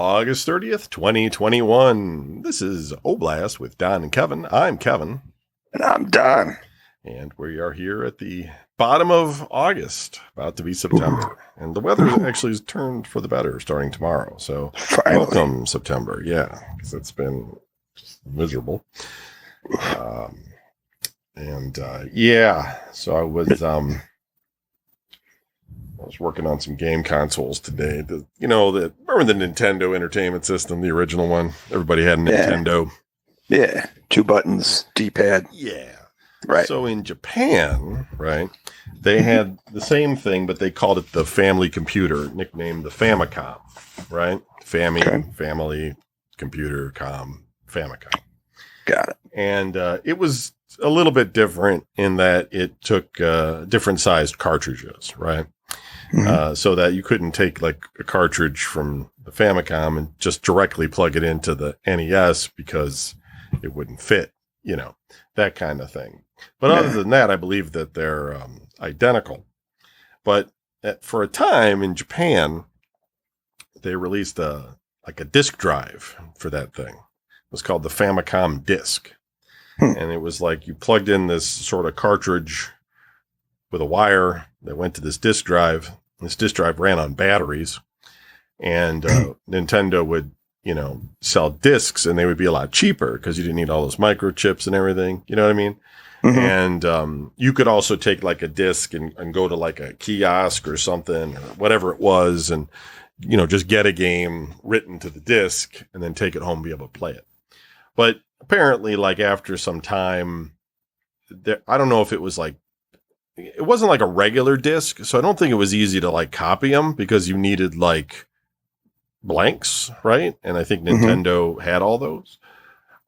August 30th, 2021. This is Oblast with Don and Kevin. I'm Kevin. And I'm Don. And we are here at the bottom of August, about to be September. And the weather actually has turned for the better starting tomorrow. So welcome, September. Yeah, because it's been miserable. So I was working on some game consoles today. Remember the Nintendo Entertainment System, the original one? Everybody had a Nintendo. Yeah, 2 buttons, D-pad. Yeah. Right. So in Japan, right, they had the same thing, but they called it the family computer, nicknamed the Famicom, right? Family, computer, Famicom. Got it. And it was a little bit different in that it took different sized cartridges, right? Mm-hmm. So that you couldn't take like a cartridge from the Famicom and just directly plug it into the NES because it wouldn't fit, that kind of thing. But other than that, I believe that they're identical. But for a time in Japan, they released a disk drive for that thing. It was called the Famicom Disk. And it was like you plugged in this sort of cartridge with a wire that went to this disk drive. This disk drive ran on batteries. And Nintendo would, sell discs, and they would be a lot cheaper because you didn't need all those microchips and everything. You know what I mean? Mm-hmm. And you could also take like a disc and go to like a kiosk or something or whatever it was and, just get a game written to the disc and then take it home and be able to play it. But apparently, like after some time, I don't know if it was like, it wasn't like a regular disc. So I don't think it was easy to like copy them because you needed like blanks, right? And I think Nintendo had all those.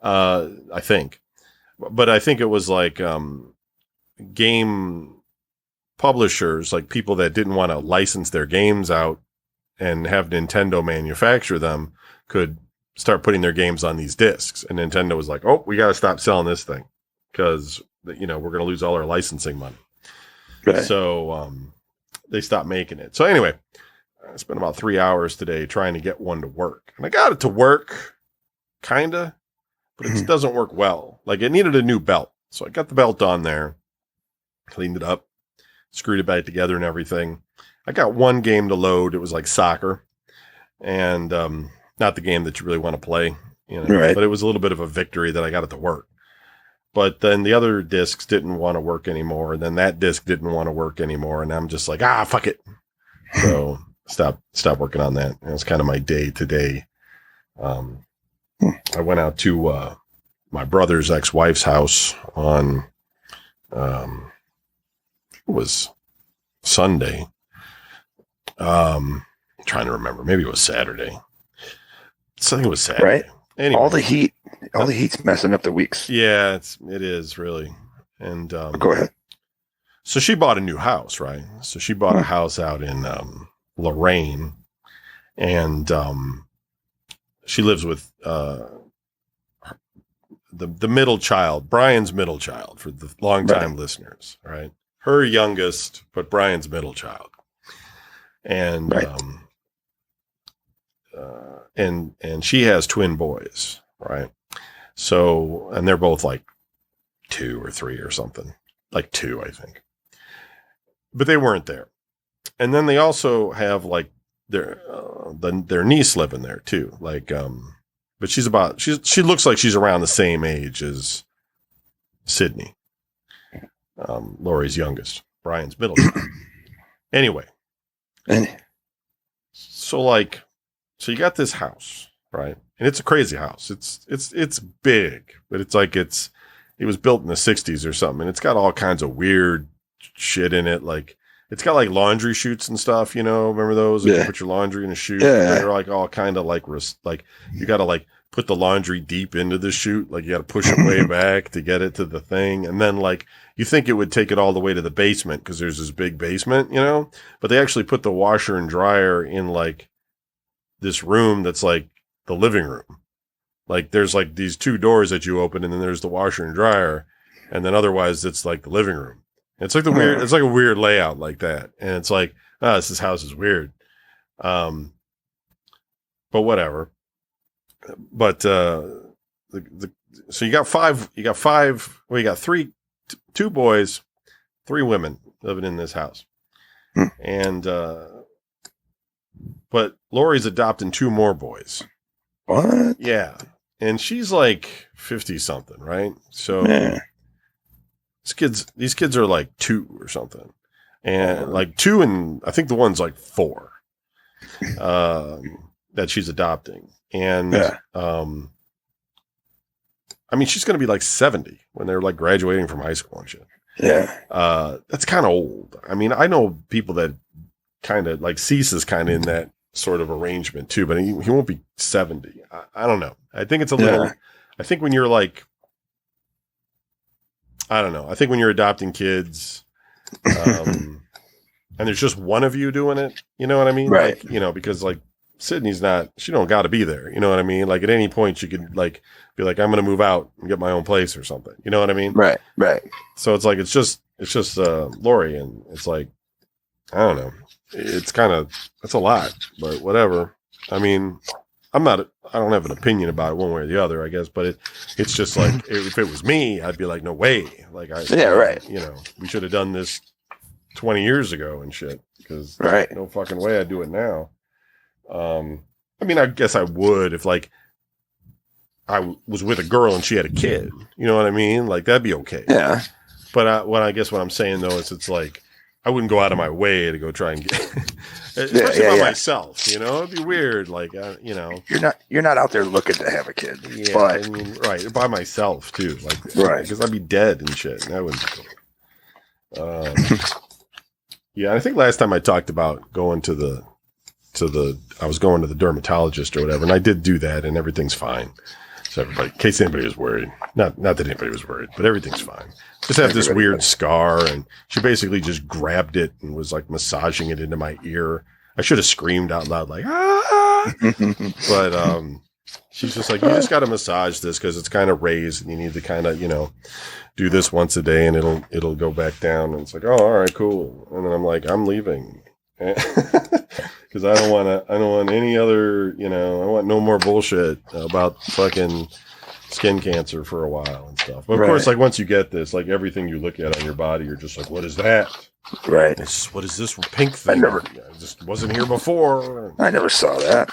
I think. But I think it was like game publishers, like people that didn't want to license their games out and have Nintendo manufacture them, could start putting their games on these discs. And Nintendo was like, oh, we got to stop selling this thing because, we're going to lose all our licensing money. Right. So they stopped making it. So anyway, I spent about 3 hours today trying to get one to work. And I got it to work, kind of, but it doesn't work well. Like it needed a new belt. So I got the belt on there, cleaned it up, screwed it back together and everything. I got one game to load. It was like soccer. And not the game that you really want to play, right. But it was a little bit of a victory that I got it to work. But then the other discs didn't want to work anymore. And then that disc didn't want to work anymore. And I'm just like, fuck it. So stop working on that. And it's kind of my day today. I went out to my brother's ex-wife's house on, it was Sunday. I'm trying to remember. Maybe it was Saturday. I think it was Saturday. Right. Anyway. All the heat's messing up the weeks. Yeah, it is really. And go ahead. So she bought a new house, right? So she bought a house out in Lorraine, and she lives with the middle child, Brian's middle child, for the longtime listeners, right? Her youngest, but Brian's middle child, and and she has twin boys, right? So, and they're both like 2 or 3 or something, like 2, I think. But they weren't there. And then they also have like their niece living there too. Like, but she looks like she's around the same age as Sydney, Lori's youngest, Brian's middle child. Anyway. So you got this house, right? And it's a crazy house. It's big, but it's like it was built in the 60s or something. And it's got all kinds of weird shit in it. Like it's got like laundry chutes and stuff, remember those? Like you put your laundry in a chute. Yeah. They're like all kind of like you got to like put the laundry deep into the chute. Like you got to push it way back to get it to the thing. And then like you think it would take it all the way to the basement because there's this big basement, but they actually put the washer and dryer in like this room that's like the living room. Like there's like these 2 doors that you open and then there's the washer and dryer. And then otherwise it's like the living room. It's like it's like a weird layout like that. And it's like, this house is weird. but whatever. But so you got five. Well, you got two boys, 3 women living in this house, and but Lori's adopting 2 more boys. What? Yeah, and she's like 50 something, right? So these kids are like 2 or something, and like 2, and I think the one's like 4 that she's adopting. And, I mean, she's going to be like 70 when they're like graduating from high school and shit. Yeah. That's kind of old. I mean, I know people that kind of like Cease is kind of in that sort of arrangement too, but he won't be 70. I don't know. I think it's a little, I think when you're like, I don't know. I think when you're adopting kids, and there's just one of you doing it, you know what I mean? Right. Like, because like, Sydney's she don't got to be there. You know what I mean? Like at any point she could like be like, I'm going to move out and get my own place or something. You know what I mean? Right. So it's like, it's just Lori. And it's like, I don't know. It's that's a lot, but whatever. I mean, I don't have an opinion about it one way or the other, I guess, but it's just like, if it was me, I'd be like, no way. Like right. We should have done this 20 years ago and shit, because no fucking way I'd do it now. I mean, I guess I would if like I was with a girl and she had a kid, you know what I mean? Like that'd be okay. Yeah. But I guess what I'm saying though is it's like, I wouldn't go out of my way to go try and get, especially by myself, it'd be weird. Like, you're not out there looking to have a kid, but I mean, right. By myself too. Like, because I'd be dead and shit. And that wouldn't be cool. Yeah. I think last time I talked about going I was going to the dermatologist or whatever, and I did do that, and everything's fine. So everybody, in case anybody was worried, not that anybody was worried, but everything's fine. Just have this weird scar, and she basically just grabbed it and was like massaging it into my ear. I should have screamed out loud like, ah! But she's just like, you just got to massage this because it's kind of raised, and you need to kind of, do this once a day, and it'll go back down. And it's like, oh, all right, cool. And then I'm like, I'm leaving. Because I don't want any other, I want no more bullshit about fucking skin cancer for a while and stuff. But of course, like once you get this, like everything you look at on your body, you're just like, what is that? Right. What is this pink thing? I just wasn't here before. I never saw that.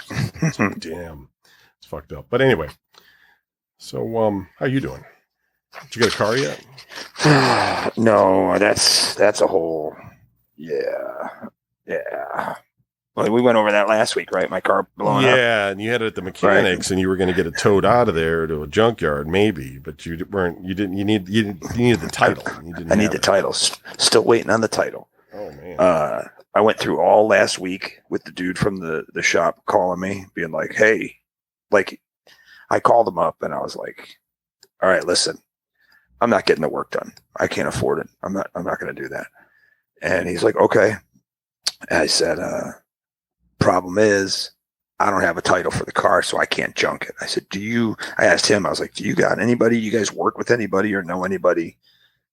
Like, damn, it's fucked up. But anyway, so how you doing? Did you get a car yet? No, that's a whole, yeah. Well, we went over that last week, right? My car blowing up. Yeah, and you had it at the mechanics, and you were going to get it towed out of there to a junkyard, maybe, but you weren't. You didn't. You needed the title. I need the title. Still waiting on the title. Oh man. I went through all last week with the dude from the shop calling me, being like, "Hey," like I called him up, and I was like, "All right, listen, I'm not getting the work done. I can't afford it. I'm not going to do that." And he's like, "Okay." I said, problem is I don't have a title for the car, so I can't junk it. I said, I asked him, I was like, do you got anybody, you guys work with anybody or know anybody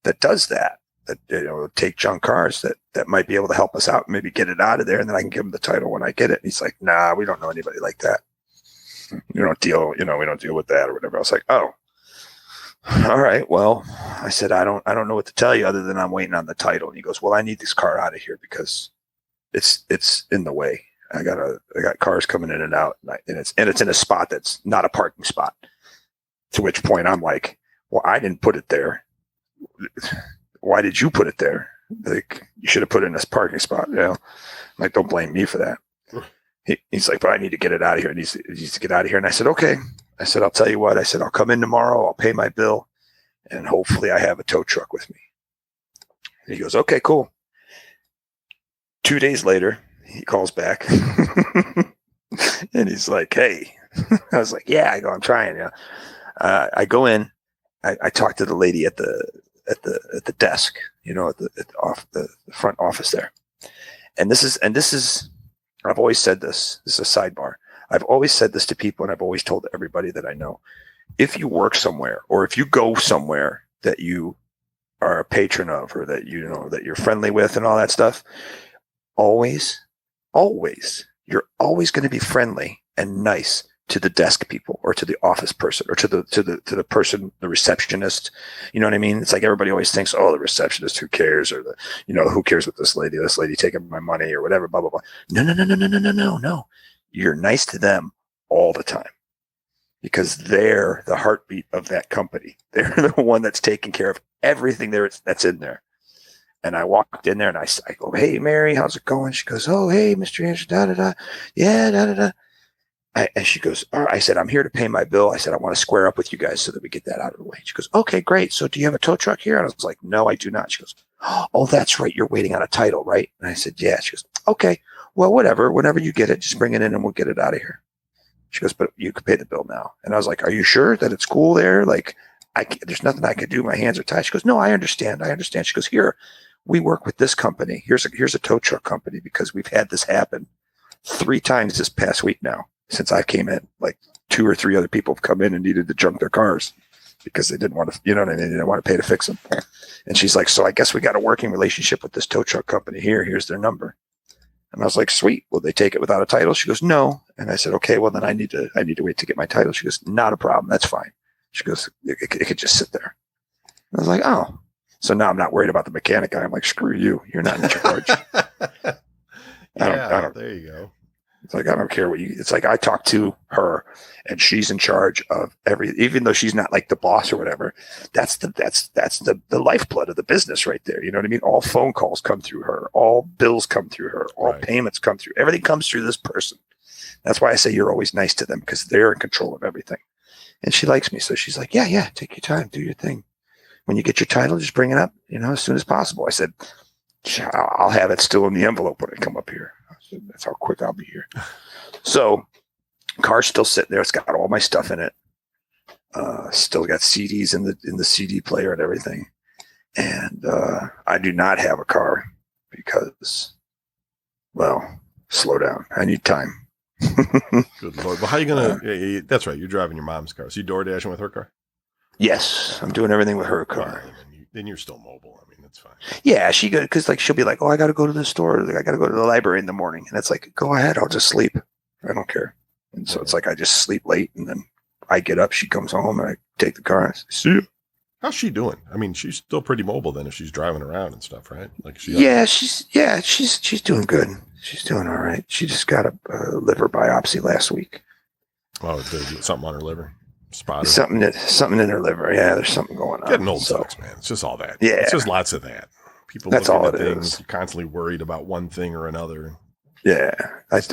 that does that take junk cars that might be able to help us out, maybe get it out of there, and then I can give him the title when I get it. And he's like, nah, we don't know anybody like that. We don't deal with that or whatever. I was like, oh, all right. Well, I said, I don't know what to tell you other than I'm waiting on the title. And he goes, well, I need this car out of here because it's in the way. I got cars coming in and out, and it's in a spot that's not a parking spot. To which point I'm like, well, I didn't put it there. Why did you put it there? Like, you should have put it in this parking spot. I'm like, don't blame me for that. He's like, but I need to get it out of here. It needs to get out of here. And I said, okay. I said, I'll tell you what. I said, I'll come in tomorrow. I'll pay my bill, and hopefully I have a tow truck with me. And he goes, okay, cool. 2 days later, he calls back and he's like, hey. I was like, yeah. I go, I'm trying. I go in. I talk to the lady at the desk, at the front office there. And this is, I've always said this. This is a sidebar. I've always said this to people, and I've always told everybody that I know. If you work somewhere, or if you go somewhere that you are a patron of, or that that you're friendly with, and all that stuff, always, you're always going to be friendly and nice to the desk people or to the office person or to the person, the receptionist. You know what I mean? It's like everybody always thinks, oh, the receptionist, who cares? Or who cares with this lady taking my money or whatever, blah, blah, blah. No. You're nice to them all the time because they're the heartbeat of that company. They're the one that's taking care of everything that's in there. And I walked in there and I go, hey, Mary, how's it going? She goes, oh, hey, Mr. Anderson, da-da-da. Yeah, da-da-da. And she goes, all right. I said, I'm here to pay my bill. I said, I want to square up with you guys so that we get that out of the way. She goes, okay, great. So do you have a tow truck here? And I was like, no, I do not. She goes, oh, that's right. You're waiting on a title, right? And I said, yeah. She goes, okay, well, whatever. Whenever you get it, just bring it in and we'll get it out of here. She goes, but you can pay the bill now. And I was like, are you sure that it's cool there? Like, there's nothing I can do. My hands are tied. She goes, no, I understand. She goes, here, we work with this company. Here's a tow truck company because we've had this happen 3 times this past week now. Since I came in, like 2 or 3 other people have come in and needed to junk their cars because they didn't want to, they didn't want to pay to fix them. And she's like, so I guess we got a working relationship with this tow truck company here. Here's their number. And I was like, sweet. Will they take it without a title? She goes, no. And I said, okay, well then I need to wait to get my title. She goes, not a problem. That's fine. She goes, it could just sit there. And I was like, oh, so now I'm not worried about the mechanic guy. I'm like, screw you. You're not in charge. I don't, there you go. It's like, I don't care it's like I talk to her and she's in charge of even though she's not like the boss or whatever, that's the lifeblood of the business right there. You know what I mean? All phone calls come through her. All bills come through her. All payments come through. Everything comes through this person. That's why I say you're always nice to them because they're in control of everything. And she likes me. So she's like, yeah, take your time. Do your thing. When you get your title, just bring it up, as soon as possible. I said, I'll have it still in the envelope when I come up here. That's how quick I'll be here. So car's still sitting there. It's got all my stuff in it. Still got CDs in the CD player and everything. And I do not have a car because, well, slow down. I need time. Good Lord. Well, how are you going to, that's right. You're driving your mom's car. So you door dashing with her car? Yes. I'm doing everything with her car. Yeah, then you're still mobile. I mean, that's fine. Yeah, because like she'll be like, oh, I got to go to the store. Like, I got to go to the library in the morning. And it's like, go ahead. I'll just sleep. I don't care. And so it's like I just sleep late and then I get up. She comes home and I take the car. And I say, see you. How's she doing? I mean, she's still pretty mobile then if she's driving around and stuff, right? Like she's doing good. She's doing all right. She just got a liver biopsy last week. Oh, something on her liver. Spotted. Something in her liver. Yeah, there's something going on. Getting old sucks, man. It's just all that. Yeah. It's just lots of that. People that's looking all at it things, is. constantly worried about one thing or another. Yeah.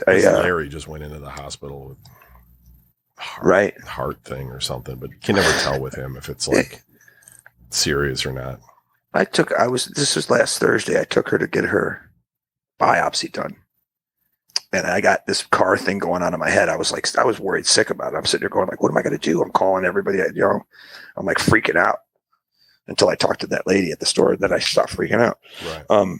Larry just went into the hospital with heart thing or something, but you can never tell with him if it's like serious or not. This was last Thursday. I took her to get her biopsy done. And I got this car thing going on in my head. I was worried sick about it. I'm sitting there going like, what am I going to do? I'm calling everybody, I'm like freaking out until I talked to that lady at the store. Then I stopped freaking out. Right.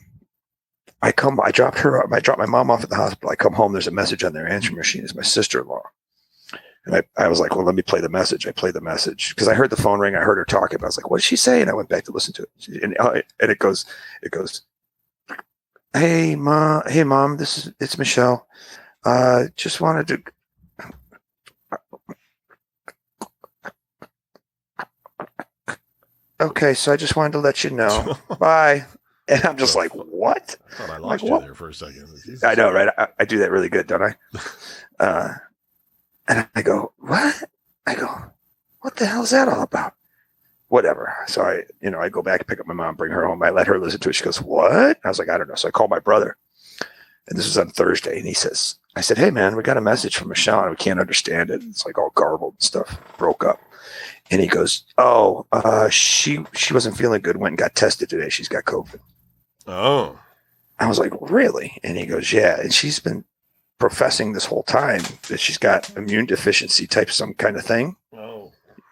I dropped her up. I dropped my mom off at the hospital. I come home. There's a message on their answering machine. It's my sister-in-law. And I was like, well, let me play the message. I played the message because I heard the phone ring. I heard her talking. I was like, what did she say? And I went back to listen to it. And it goes, Hey mom, it's Michelle. Just wanted to. Okay, so I just wanted to let you know. Bye. And I'm just like, what? I thought I lost you there for a second. Jesus. I know, right? I do that really good, don't I? And I go, what? I go, what the hell is that all about? Whatever. So I go back and pick up my mom, bring her home. I let her listen to it. She goes, what? I was like, I don't know. So I called my brother. And this was on Thursday. And I said, hey, man, we got a message from Michelle and we can't understand it. It's like all garbled and stuff, broke up. And he goes, oh, she wasn't feeling good, went and got tested today. She's got COVID. Oh. I was like, really? And he goes, yeah. And she's been professing this whole time that she's got immune deficiency type some kind of thing. Oh.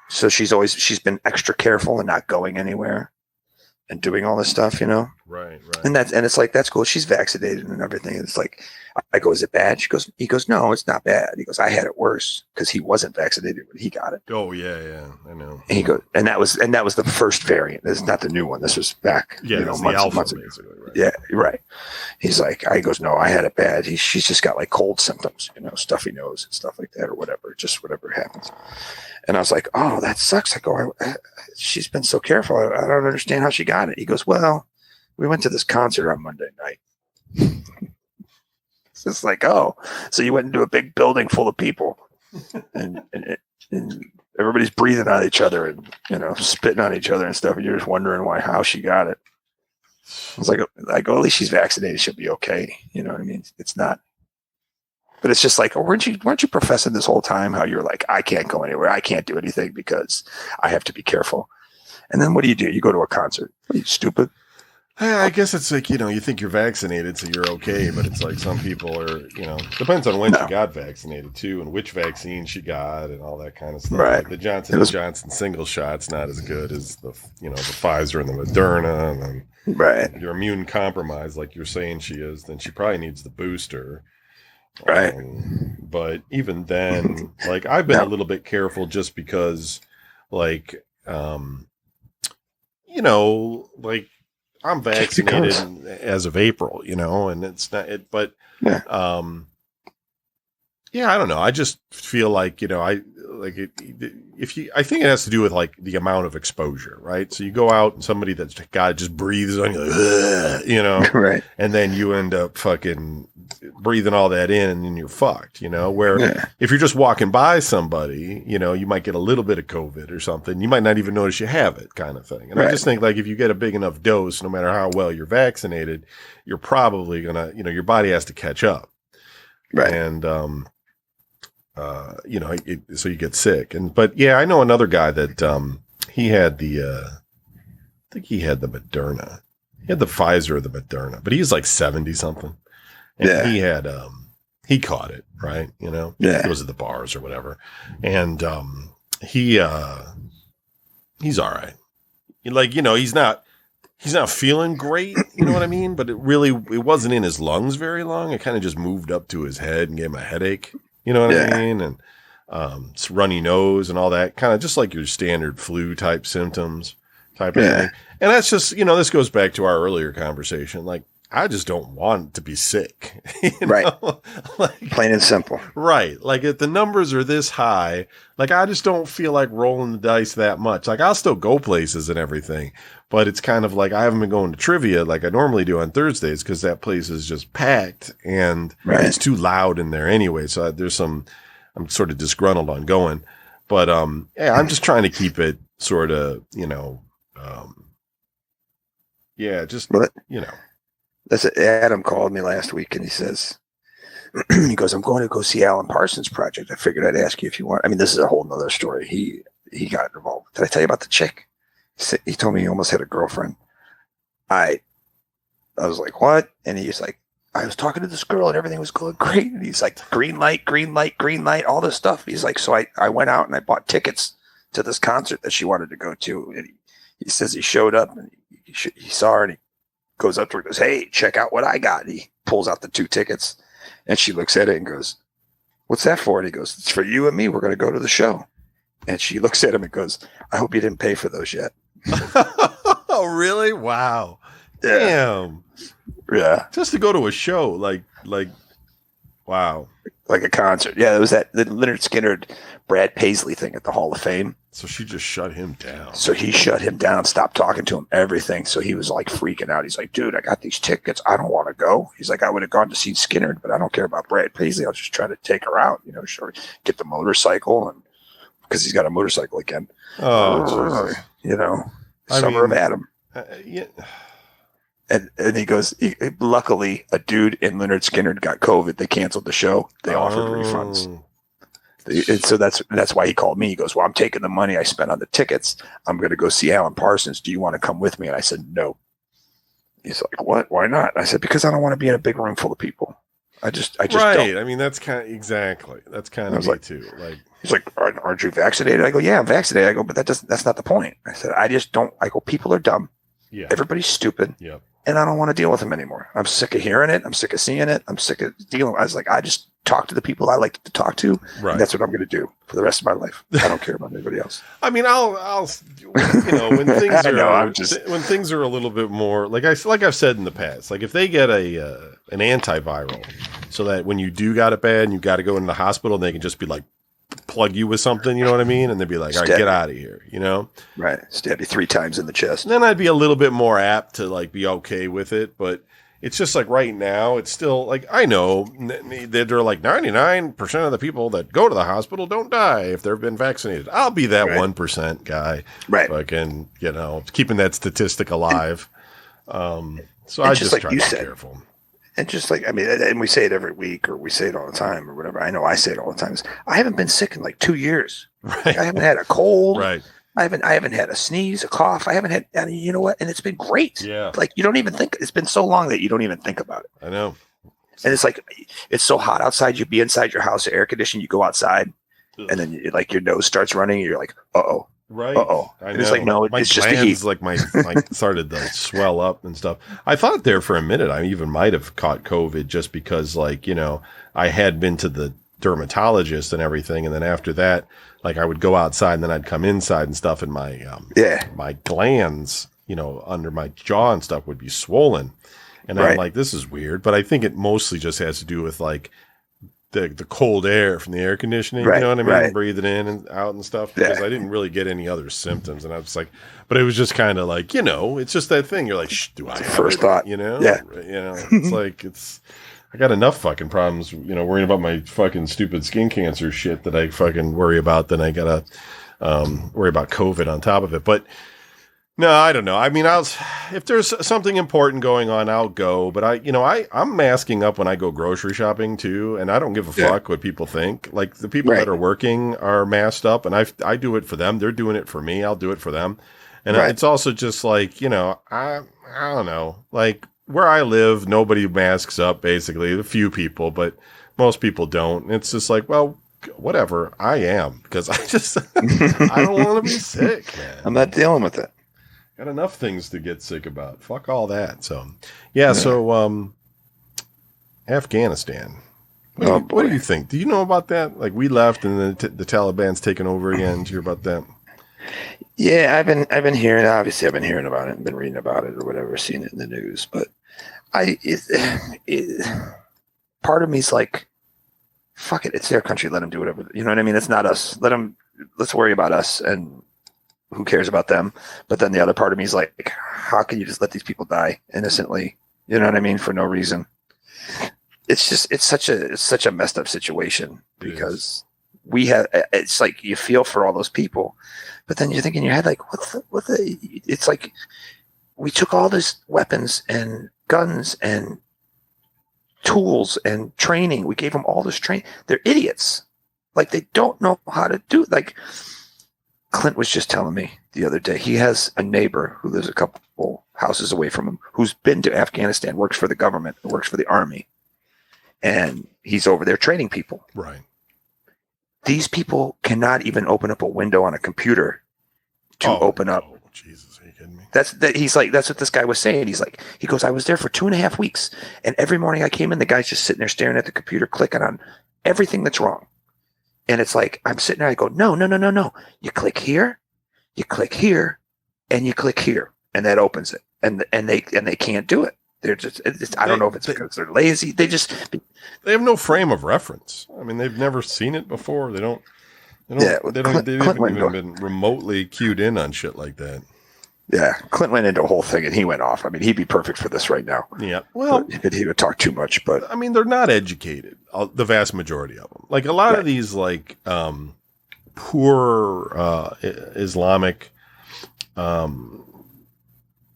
So she's been extra careful and not going anywhere and doing all this stuff, Right. And it's like, that's cool. She's vaccinated and everything. And it's like, I go, is it bad? He goes, no, it's not bad. He goes, I had it worse because he wasn't vaccinated when he got it. Oh yeah, I know. And he goes, and that was the first variant. This is not the new one. This was back, months ago. Basically, right? Yeah, right. He's like, he goes, no, I had it bad. She's just got like cold symptoms, stuffy nose and stuff like that, or whatever, just whatever happens. And I was like, oh, that sucks. I go, she's been so careful. I don't understand how she got it. He goes, well, we went to this concert on Monday night. It's just like, oh, so you went into a big building full of people and everybody's breathing on each other and, spitting on each other and stuff. And you're just wondering how she got it. I was like, at least she's vaccinated. She'll be okay. You know what I mean? It's not, but it's just like, weren't you professing this whole time how you're like, I can't go anywhere. I can't do anything because I have to be careful. And then what do? You go to a concert. Are you stupid? I guess it's like, you think you're vaccinated, so you're okay. But it's like some people are, depends on when she got vaccinated too and which vaccine she got and all that kind of stuff. Right. Like the Johnson & Johnson single shot's not as good as the Pfizer and the Moderna. And then right. If you're immune compromised, like you're saying she is, then she probably needs the booster. Right. But even then, like I've been a little bit careful just because, like, like, I'm vaccinated as of April, and it's not it, but, I don't know. I just feel like, I think it has to do with like the amount of exposure, right? So you go out and somebody that's God just breathes on you, like, right. And then you end up fucking breathing all that in and then you're fucked, where if you're just walking by somebody, you might get a little bit of COVID or something. You might not even notice you have it kind of thing. And I just think like if you get a big enough dose, no matter how well you're vaccinated, you're probably going to, your body has to catch up. Right. And, so you get sick. But I know another guy that, he had I think he had the Moderna. He had the Pfizer or the Moderna, but he's like 70 something. And he had, he caught it, right? He goes to the bars or whatever. And, he's all right. Like, he's not feeling great. You know what I mean? But it wasn't in his lungs very long. It kind of just moved up to his head and gave him a headache. You know what I mean? And, it's runny nose and all that, kind of just like your standard flu type symptoms type of thing. And that's just, this goes back to our earlier conversation. Like, I just don't want to be sick. Right. Like, plain and simple. Right. Like if the numbers are this high, like I just don't feel like rolling the dice that much. Like I'll still go places and everything, but it's kind of like I haven't been going to trivia like I normally do on Thursdays because that place is just packed and it's too loud in there anyway. So I'm sort of disgruntled on going, but I'm just trying to keep it sort of, That's it. Adam called me last week and he says, he goes, I'm going to go see Alan Parsons' project. I figured I'd ask you if you want. I mean, this is a whole nother story. He got involved. Did I tell you about the chick? He told me he almost had a girlfriend. I was like, what? And he's like, I was talking to this girl and everything was going great. And he's like, green light, green light, green light, all this stuff. He's like, so I went out and I bought tickets to this concert that she wanted to go to. And he says he showed up and he saw her and he goes up to her and goes, hey, check out what I got. And he pulls out the 2 tickets and she looks at it and goes, what's that for? And he goes, it's for you and me. We're going to go to the show. And she looks at him and goes, I hope you didn't pay for those yet. Oh, really? Wow. Yeah. Damn. Yeah. Just to go to a show, like, wow. Like a concert. Yeah, it was the Leonard Skinner, Brad Paisley thing at the Hall of Fame. So she just shut him down. So he shut him down, stopped talking to him, everything. So he was like freaking out. He's like, dude, I got these tickets. I don't want to go. He's like, I would have gone to see Skinner, but I don't care about Brad Paisley. I was just trying to take her out, sure, get the motorcycle, and because he's got a motorcycle again. Oh, Summer of Adam. Yeah. And he goes, luckily, a dude in Leonard Skinner got COVID. They canceled the show. They offered refunds. And so that's why he called me. He goes, well, I'm taking the money I spent on the tickets. I'm going to go see Alan Parsons. Do you want to come with me? And I said, no. He's like, what? Why not? I said, because I don't want to be in a big room full of people. I just right. Don't. I mean, that's kind of exactly. That's kind of me too. Like, he's like, aren't you vaccinated? I go, yeah, I'm vaccinated. I go, but that's not the point. I said, I just don't. I go, people are dumb. Yeah. Everybody's stupid. Yep. and I don't want to deal with them anymore. I'm sick of hearing it. I'm sick of seeing it. I'm sick of dealing. I was like, I just talk to the people I like to talk to. Right. And that's what I'm going to do for the rest of my life. I don't care about anybody else. I mean, I'll, when things are, when things are a little bit more, like I've said in the past, like if they get an antiviral so that when you do got it bad and you got to go into the hospital, they can just be like, plug you with something, you know what I mean? And they'd be like, all right, get out of here, you know? Right. Stab you 3 times in the chest. And then I'd be a little bit more apt to like be okay with it. But it's just like right now, it's still like, I know that they're like 99% of the people that go to the hospital don't die if they've been vaccinated. I'll be that 1% guy. Right. Fucking, keeping that statistic alive. So I just try to be careful. And just like, I mean, and we say it every week or we say it all the time or whatever. I know I say it all the time. I haven't been sick in like 2 years. Right. Like, I haven't had a cold. Right. I haven't had a sneeze, a cough. I haven't had, I mean, you know what? And it's been great. Yeah. Like you don't even think, it's been so long that you don't even think about it. I know. And it's like, it's so hot outside. You be inside your house, air conditioning, you go outside and then like your nose starts running. And you're like, uh-oh. Right. Uh-oh. I And know. it's like, no, my it's just the heat. like my started to swell up and stuff. I thought there for a minute I even might have caught COVID just because like, I had been to the dermatologist and everything. And then after that, like I would go outside and then I'd come inside and stuff and my my glands, under my jaw and stuff would be swollen. And I'm like, this is weird. But I think it mostly just has to do with like the cold air from the air conditioning, you know what I mean? Right. Breathing in and out and stuff because I didn't really get any other symptoms. And I was like, but it was just kind of like, it's just that thing. You're like, do I have first it? thought? Yeah. It's like, I got enough fucking problems, worrying about my fucking stupid skin cancer shit that I fucking worry about. Then I gotta worry about COVID on top of it. But no, I don't know. I mean, if there's something important going on, I'll go. But I'm masking up when I go grocery shopping too, and I don't give a fuck what people think. Like the people that are working are masked up, and I do it for them. They're doing it for me. I'll do it for them. And it's also just like I don't know. Like where I live, nobody masks up. Basically, a few people, but most people don't. And it's just like, well, whatever. I am because I just I don't want to be sick, man. I'm not dealing with it. Got enough things to get sick about. Fuck all that. So, yeah. So, Afghanistan. What do you think? Do you know about that? Like we left and then the Taliban's taken over again. Did you hear about that? Yeah, I've been hearing. Obviously, I've been hearing about it, and been reading about it or whatever, seen it in the news. But part of me's like, fuck it. It's their country. Let them do whatever. You know what I mean? It's not us. Let's worry about us and. Who cares about them? But then the other part of me is like, how can you just let these people die innocently? You know what I mean? For no reason. It's such a messed up situation because it's like you feel for all those people, but then you think in your head, like, it's like we took all these weapons and guns and tools and training. We gave them all this training. They're idiots. Like they don't know how to do like, Clint was just telling me the other day, he has a neighbor who lives a couple houses away from him who's been to Afghanistan, works for the government, works for the army. And he's over there training people. Right. These people cannot even open up a window on a computer to open up. Oh, Jesus, are you kidding me? That's what this guy was saying. He goes, I was there for 2.5 weeks. And every morning I came in, the guy's just sitting there staring at the computer, clicking on everything that's wrong. And it's like, I'm sitting there, I go, no. You click here, and you click here, and that opens it. And they can't do it. They're just, I don't know if it's because they're lazy. They have no frame of reference. I mean, they've never seen it before. They've even been remotely cued in on shit like that. Yeah, Clint went into a whole thing and he went off. I mean, he'd be perfect for this right now. Yeah, well, he would talk too much, but I mean, they're not educated. The vast majority of them, like a lot of these, like poor Islamic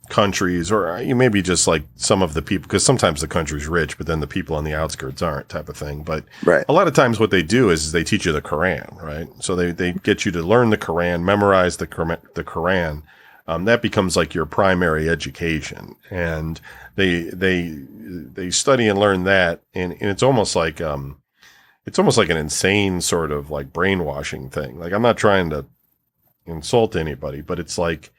countries, or you maybe just like some of the people, because sometimes the country's rich, but then the people on the outskirts aren't, type of thing. But a lot of times, what they do is they teach you the Quran, right? So they get you to learn the Quran, memorize the Quran. That becomes like your primary education, and they study and learn that, and it's almost like an insane sort of like brainwashing thing. Like I'm not trying to insult anybody, but it's like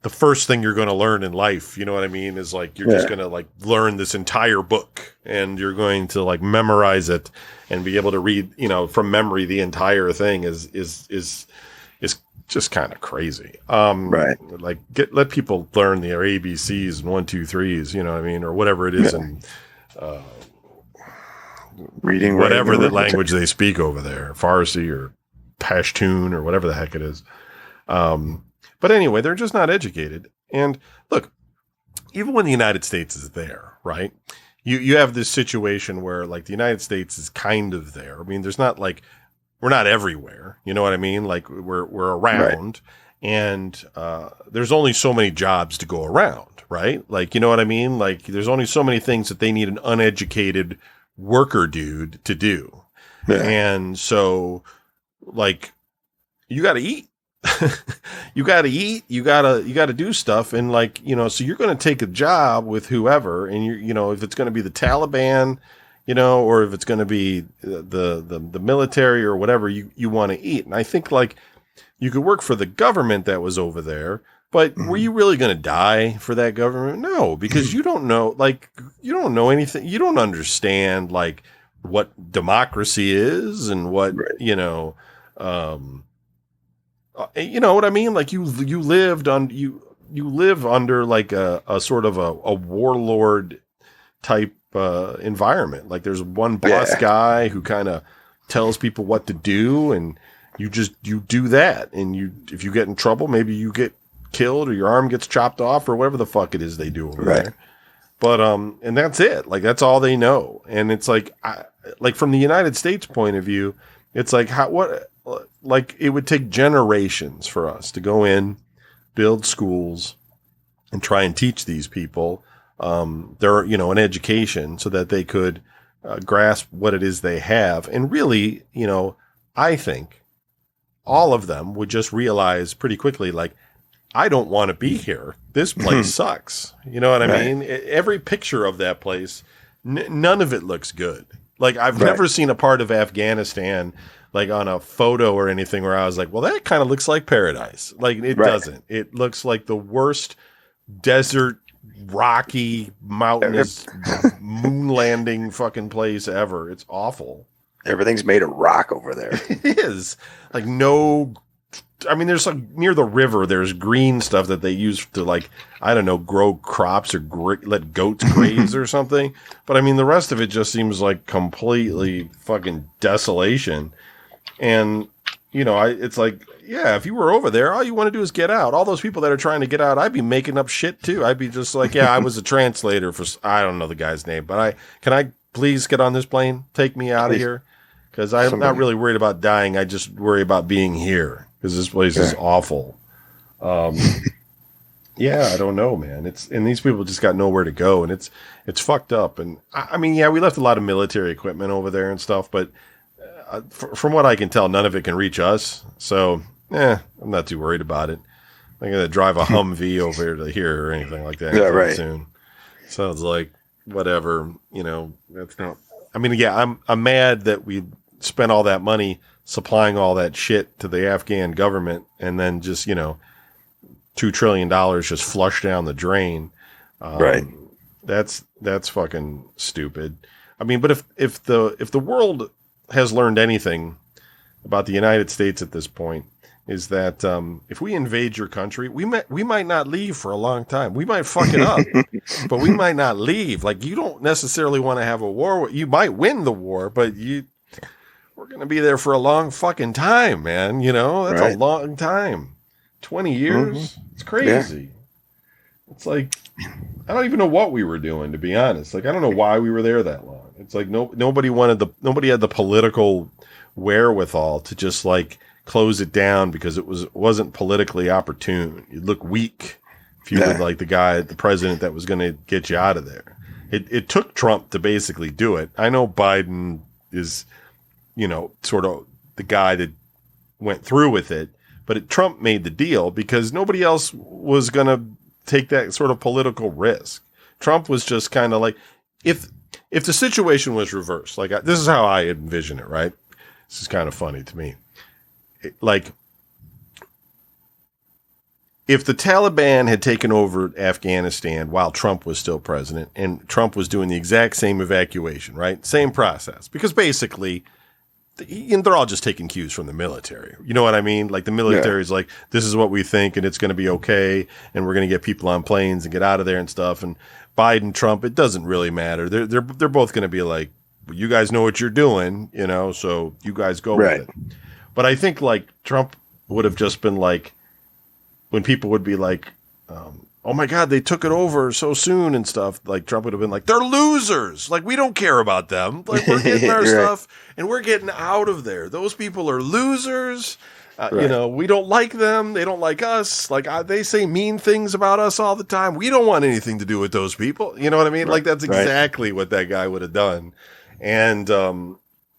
the first thing you're going to learn in life. You know what I mean? Is like, you're just going to like learn this entire book and you're going to like memorize it and be able to read, you know, from memory, the entire thing is just kind of crazy. Right. Like let people learn their ABCs and 1, 2, 3s, you know what I mean? Or whatever it is. And, reading, whatever the language they speak over there, Farsi or Pashtun or whatever the heck it is. But anyway, they're just not educated. And look, even when the United States is there, right? You have this situation where like the United States is kind of there. I mean, there's not like, we're not everywhere. You know what I mean? Like we're around, and there's only so many jobs to go around, right? Like, you know what I mean? Like there's only so many things that they need an uneducated worker dude to do. Yeah. And so like, you got to eat. You got to eat, you got to do stuff. And like, you know, so you're going to take a job with whoever, and you know, if it's going to be the Taliban, you know, or if it's going to be the military or whatever, you want to eat. And I think like you could work for the government that was over there, but were you really going to die for that government? No, because you don't know, like, you don't know anything. You don't understand like what democracy is and what, you know what I mean? Like you live under like a sort of a warlord type environment. Like there's one boss guy who kind of tells people what to do, and you do that. And if you get in trouble, maybe you get killed or your arm gets chopped off or whatever the fuck it is they do over there. But and that's it. Like that's all they know. And it's like like from the United States point of view, it's like like it would take generations for us to go in, build schools, and try and teach these people their, you know, an education so that they could grasp what it is they have. And really, you know, I think all of them would just realize pretty quickly, like, I don't want to be here. This place sucks. You know what I mean? Every picture of that place, none of it looks good. Like I've never seen a part of Afghanistan like on a photo or anything where I was like, well, that kind of looks like paradise. Like it doesn't. It looks like the worst desert, rocky, mountainous, moon landing fucking place ever. It's awful. Everything's made of rock over there. It is. Like I mean, there's like near the river, there's green stuff that they use to like, I don't know, grow crops or let goats graze or something. But I mean, the rest of it just seems like completely fucking desolation. And, you know, it's like, yeah, if you were over there, all you want to do is get out. All those people that are trying to get out, I'd be making up shit too. I'd be just like, yeah, I was a translator for, I don't know the guy's name, but can I please get on this plane? Take me out of here. Because I'm not really worried about dying. I just worry about being here because this place is awful. Yeah, I don't know, man. And these people just got nowhere to go, and it's fucked up. And I mean, yeah, we left a lot of military equipment over there and stuff, but from what I can tell, none of it can reach us. So, I'm not too worried about it. I'm gonna drive a Humvee over to here or anything like that soon. Sounds like whatever, you know. That's not. I mean, yeah, I'm mad that we spent all that money supplying all that shit to the Afghan government, and then just, you know, $2 trillion just flushed down the drain. That's fucking stupid. I mean, but if the world has learned anything about the United States at this point, is that if we invade your country, we might not leave for a long time. We might fuck it up, but we might not leave. Like, you don't necessarily want to have a war. You might win the war, but we're going to be there for a long fucking time, man. You know, that's a long time. 20 years? It's crazy. Yeah. It's like, I don't even know what we were doing, to be honest. Like, I don't know why we were there that long. It's like nobody had the political wherewithal to just like close it down because it wasn't politically opportune. You'd look weak if you were like the president that was going to get you out of there. It took Trump to basically do it. I know Biden is, you know, sort of the guy that went through with it, but Trump made the deal because nobody else was going to take that sort of political risk. Trump was just kind of like, if the situation was reversed, like this is how I envision it, right? This is kind of funny to me. Like, if the Taliban had taken over Afghanistan while Trump was still president and Trump was doing the exact same evacuation, right? Same process. Because basically, they're all just taking cues from the military. You know what I mean? Like the military is like, this is what we think and it's going to be okay. And we're going to get people on planes and get out of there and stuff. And Biden, Trump, it doesn't really matter. They're both going to be like, well, you guys know what you're doing, you know, so you guys go with it. But I think like Trump would have just been like, when people would be like, oh my God, they took it over so soon and stuff, like Trump would have been like, they're losers. Like, we don't care about them. Like, we're getting our stuff and we're getting out of there. Those people are losers. You know, we don't like them. They don't like us. Like, they say mean things about us all the time. We don't want anything to do with those people. You know what I mean? Like, that's exactly what that guy would have done. And,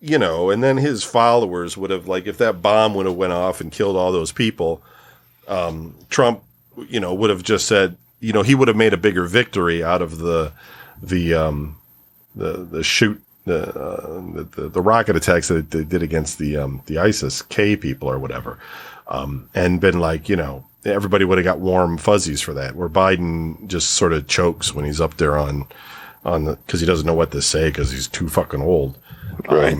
you know, and then his followers would have, like, if that bomb would have went off and killed all those people, Trump, you know, would have just said, you know, he would have made a bigger victory out of the rocket attacks that they did against the ISIS-K people or whatever, and been like, you know, everybody would have got warm fuzzies for that. Where Biden just sort of chokes when he's up there on because he doesn't know what to say because he's too fucking old. Right.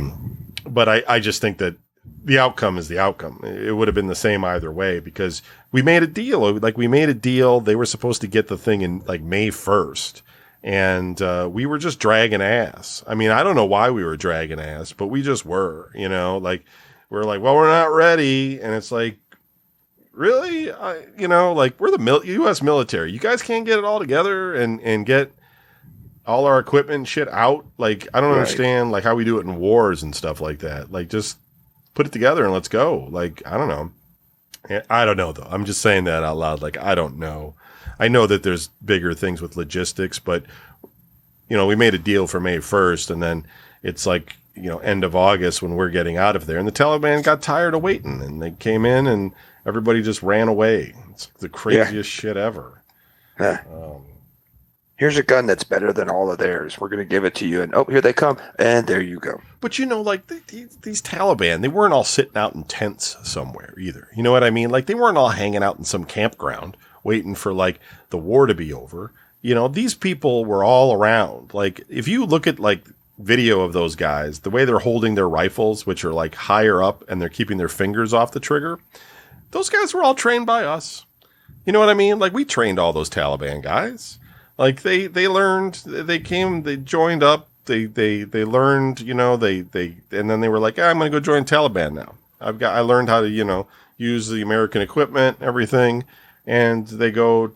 But I just think that the outcome is the outcome. It would have been the same either way because we made a deal. Like we made a deal. They were supposed to get the thing in like May 1st. And we were just dragging ass. I mean, I don't know why we were dragging ass, but we just were, you know, like we're like, well, we're not ready. And it's like, really? You know, like we're the U.S. military. You guys can't get it all together and get all our equipment and shit out. Like, I don't understand like how we do it in wars and stuff like that. Like, just put it together and let's go. Like, I don't know. I don't know, though. I'm just saying that out loud. Like, I don't know. I know that there's bigger things with logistics, but, you know, we made a deal for May 1st, and then it's like, you know, end of August when we're getting out of there. And the Taliban got tired of waiting, and they came in, and everybody just ran away. It's the craziest shit ever. Here's a gun that's better than all of theirs. We're going to give it to you. And, oh, here they come. And there you go. But, you know, like these Taliban, they weren't all sitting out in tents somewhere either. You know what I mean? Like, they weren't all hanging out in some campground waiting for, like, the war to be over. You know, these people were all around. Like, if you look at, like, video of those guys, the way they're holding their rifles, which are, like, higher up, and they're keeping their fingers off the trigger, those guys were all trained by us. You know what I mean? Like, we trained all those Taliban guys. Like they learned, they came, they joined up, they learned, you know, and then they were like, I'm going to go join Taliban now. I learned how to, you know, use the American equipment, everything. And they join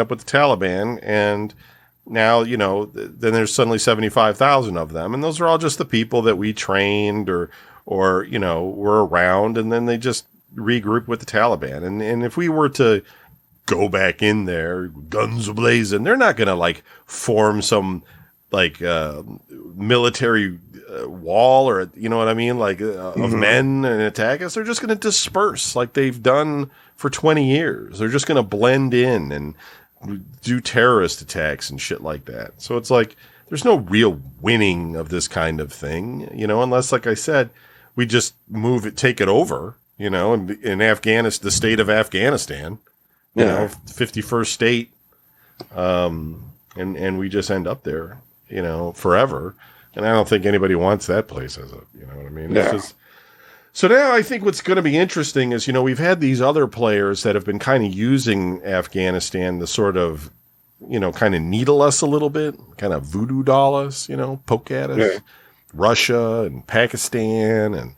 up with the Taliban. And now, you know, then there's suddenly 75,000 of them. And those are all just the people that we trained or, you know, were around. And then they just regroup with the Taliban. And if we were to go back in there, guns ablazing, they're not going to like form some like military wall or, you know what I mean? Like of men and attack us. They're just going to disperse like they've done for 20 years. They're just going to blend in and do terrorist attacks and shit like that. So it's like, there's no real winning of this kind of thing, you know, unless, like I said, we just take it over, you know, in Afghanistan, the state of Afghanistan. You know, 51st state, and we just end up there, you know, forever. And I don't think anybody wants that place as you know what I mean? Yeah. It's just, so now I think what's going to be interesting is, you know, we've had these other players that have been kind of using Afghanistan to sort of, you know, kind of needle us a little bit, kind of voodoo doll us, you know, poke at us. Yeah. Russia and Pakistan and,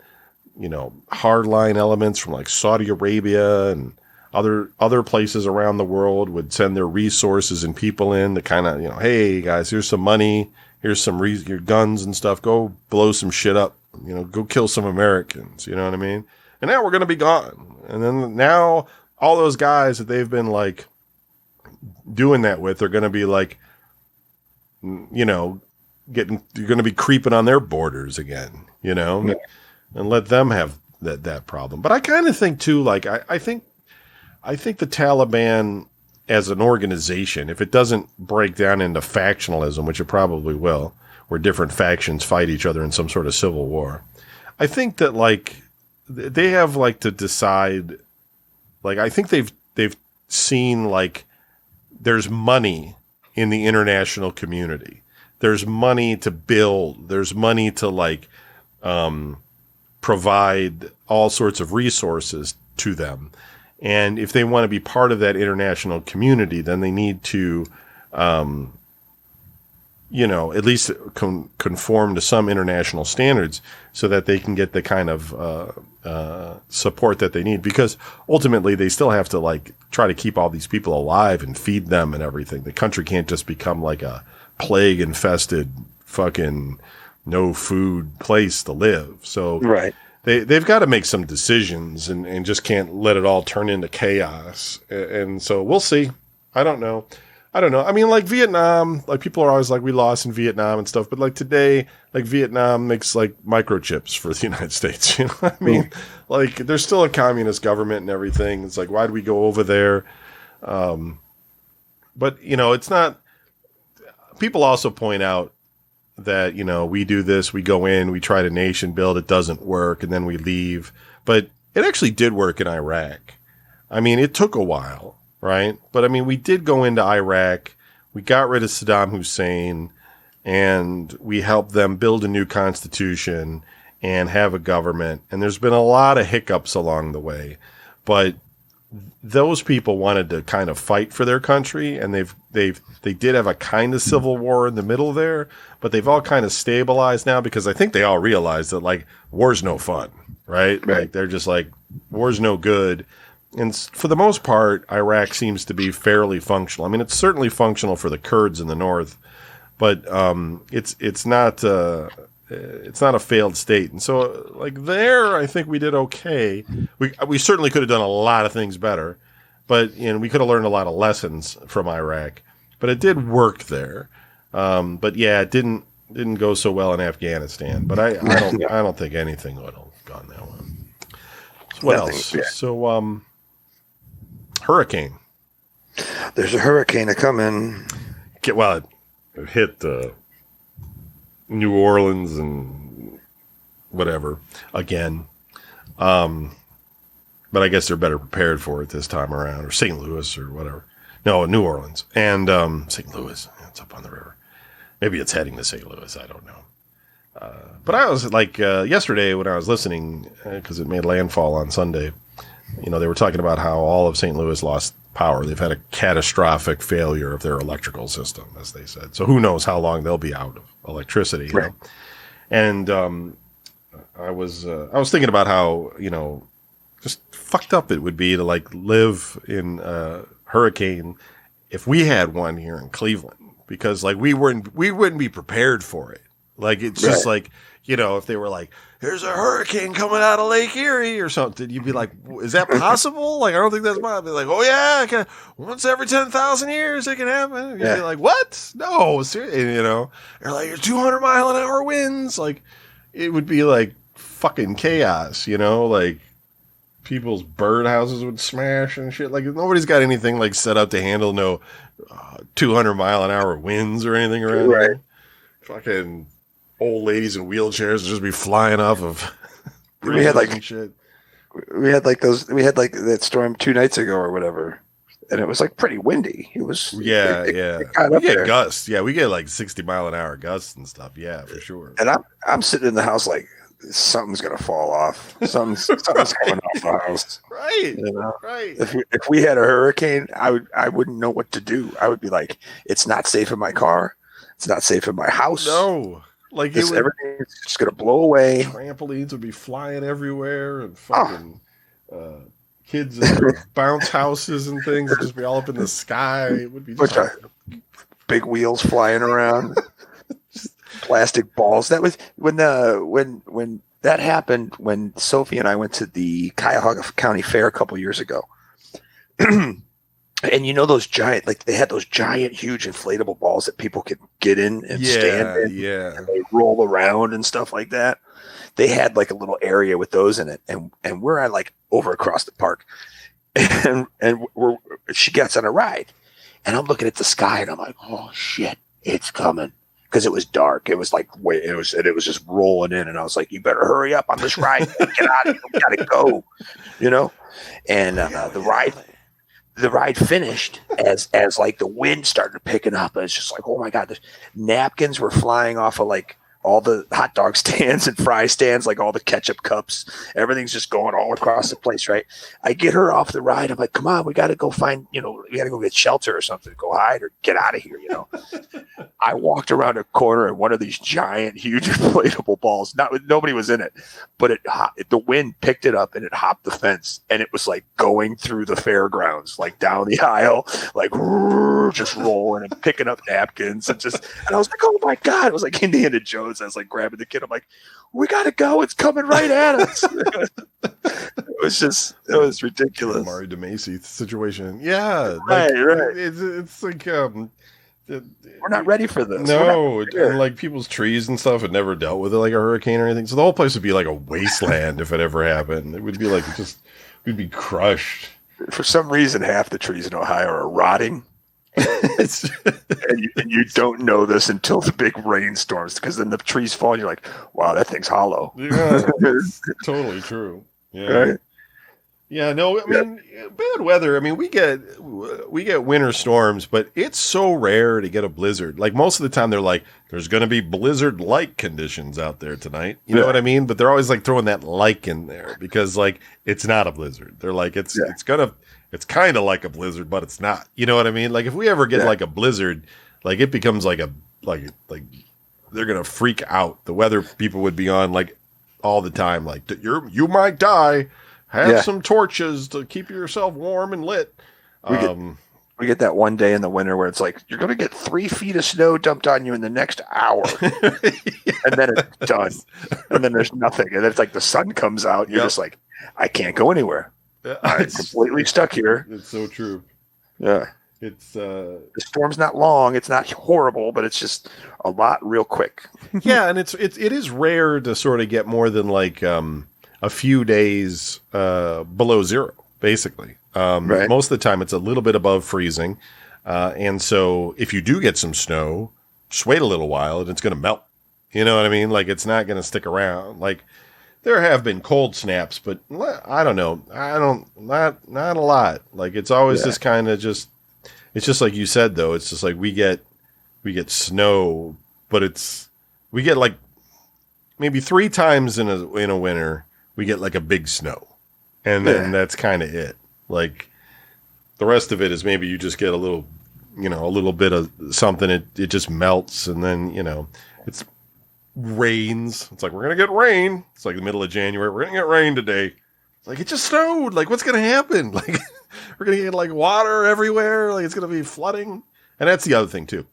you know, hardline elements from like Saudi Arabia and other places around the world would send their resources and people in to kind of, you know, hey guys, here's some money, here's some your guns and stuff, go blow some shit up, you know, go kill some Americans, you know what I mean? And now we're going to be gone. And then now all those guys that they've been like doing that with are going to be like, you know, you're going to be creeping on their borders again, you know, and let them have that problem. But I kind of think too, like, I think the Taliban as an organization, if it doesn't break down into factionalism, which it probably will, where different factions fight each other in some sort of civil war, I think that like they have like to decide, like I think they've they've seen like there's money in the international community. There's money to build. There's money to like provide all sorts of resources to them. And if they want to be part of that international community, then they need to, at least conform to some international standards so that they can get the kind of support that they need. Because ultimately, they still have to like try to keep all these people alive and feed them and everything. The country can't just become like a plague-infested fucking no food place to live. So right. They've got to make some decisions and just can't let it all turn into chaos. And so we'll see. I don't know. I mean, like Vietnam, like people are always like, we lost in Vietnam and stuff. But like today, like Vietnam makes like microchips for the United States. You know what I mean? Like there's still a communist government and everything. It's like, why do we go over there? But, it's not. People also point out that, we do this, we go in, we try to nation build, it doesn't work, and then we leave. But it actually did work in Iraq. I mean, it took a while, right? But I mean, we did go into Iraq, we got rid of Saddam Hussein, and we helped them build a new constitution and have a government. And there's been a lot of hiccups along the way. But those people wanted to kind of fight for their country, and they did have a kind of civil war in the middle there, but they've all kind of stabilized now because I think they all realize that like war's no fun, right? Like they're just like war's no good. And for the most part, Iraq seems to be fairly functional. I mean, it's certainly functional for the Kurds in the north, but it's not a failed state. And so like there, I think we did okay. We certainly could have done a lot of things better, but we could have learned a lot of lessons from Iraq, but it did work there. But yeah, it didn't go so well in Afghanistan, but I don't think anything would have gone that well. So what else? Yeah. So, hurricane. There's a hurricane coming. Well, it hit, New Orleans and whatever again. But I guess they're better prepared for it this time around, or St. Louis or whatever. No, New Orleans and St. Louis. It's up on the river. Maybe it's heading to St. Louis. I don't know. But I was like yesterday when I was listening because it made landfall on Sunday. They were talking about how all of St. Louis lost power. They've had a catastrophic failure of their electrical system, as they said. So who knows how long they'll be out of electricity. Right. And I was thinking about how just fucked up it would be to like live in a hurricane if we had one here in Cleveland, because like we wouldn't be prepared for it. Like it's just like, if they were like, here's a hurricane coming out of Lake Erie or something, you'd be like, is that possible? Like, I don't think that's possible. They're like, oh yeah, once every 10,000 years it can happen. You'd be like, what? No, seriously, they're like 200 mile an hour winds. Like it would be like fucking chaos, like people's birdhouses would smash and shit. Like nobody's got anything like set up to handle no 200 mile an hour winds or anything around. Right. Fucking old ladies in wheelchairs would just be flying off of. We had like shit. We had like that storm 2 nights ago or whatever, and it was like pretty windy. It was we get gusts. Yeah, we get like 60 mile an hour gusts and stuff. Yeah, for sure. And I'm sitting in the house like something's gonna fall off. Something's coming off the house. Right. Right. If we had a hurricane, I wouldn't know what to do. I would be like, it's not safe in my car. It's not safe in my house. No. Like everything's just gonna blow away. Trampolines would be flying everywhere, and fucking kids in bounce houses and things would just be all up in the sky. It would be just big wheels flying around, plastic balls. That was when that happened. When Sophie and I went to the Cuyahoga County Fair a couple years ago. And those giant, like they had those giant, huge inflatable balls that people could get in and stand in. Yeah. And they roll around and stuff like that. They had like a little area with those in it. And we're at like over across the park. And she gets on a ride. And I'm looking at the sky and I'm like, oh shit, it's coming. Because it was dark. It was like, it was just rolling in. And I was like, you better hurry up on this ride. Get out of here. We gotta go. And the the ride finished as like the wind started picking up. And it's just like, oh my God, the napkins were flying off of like all the hot dog stands and fry stands, like all the ketchup cups, everything's just going all across the place. Right. I get her off the ride. I'm like, come on, we got to go find, we got to go get shelter or something, go hide or get out of here. I walked around a corner and one of these giant, huge inflatable balls, nobody was in it, but the wind picked it up and it hopped the fence and it was like going through the fairgrounds, like down the aisle, like just rolling and picking up napkins and I was like, oh my God, it was like Indiana Jones. I was like grabbing the kid. I'm like, we got to go. It's coming right at us. It was ridiculous. Mario DeMacy situation. Yeah. Right. It's like, we're not ready for this. No, and like people's trees and stuff had never dealt with it like a hurricane or anything. So the whole place would be like a wasteland if it ever happened. It would be like we'd be crushed. For some reason, half the trees in Ohio are rotting. and you don't know this until the big rainstorms, because then the trees fall and you're like, wow, that thing's hollow. Yeah, that's totally true. Yeah. Right? Yeah, no, I mean, bad weather. I mean, we get winter storms, but it's so rare to get a blizzard. Like most of the time they're like, there's going to be blizzard-like conditions out there tonight. You know what I mean? But they're always like throwing that like in there because like it's not a blizzard. They're like, it's kind of like a blizzard, but it's not. You know what I mean? Like if we ever get like a blizzard, like it becomes like they're going to freak out. The weather people would be on like all the time. Like you might die. Have some torches to keep yourself warm and lit. We get that one day in the winter where it's like, you're going to get 3 feet of snow dumped on you in the next hour. And then it's done. And then there's nothing. And then it's like the sun comes out. And you're just like, I can't go anywhere. I'm completely stuck here. It's so true. Yeah. It's the storm's not long. It's not horrible, but it's just a lot real quick. Yeah. And it is rare to sort of get more than like, a few days below zero, basically. Right. Most of the time, it's a little bit above freezing. And so if you do get some snow, just wait a little while and it's going to melt. You know what I mean? Like, it's not going to stick around. Like, there have been cold snaps, but I don't know. Not a lot. Like, it's always just kind of it's just like you said, though. It's just like we get snow, but we get like maybe 3 times in a winter. We get like a big snow, and then that's kind of it. Like the rest of it is maybe you just get a little bit of something. It just melts, and then it's rains. It's like we're gonna get rain. It's like the middle of January. We're gonna get rain today. It's like it just snowed. Like what's gonna happen? Like we're gonna get like water everywhere. Like it's gonna be flooding. And that's the other thing too.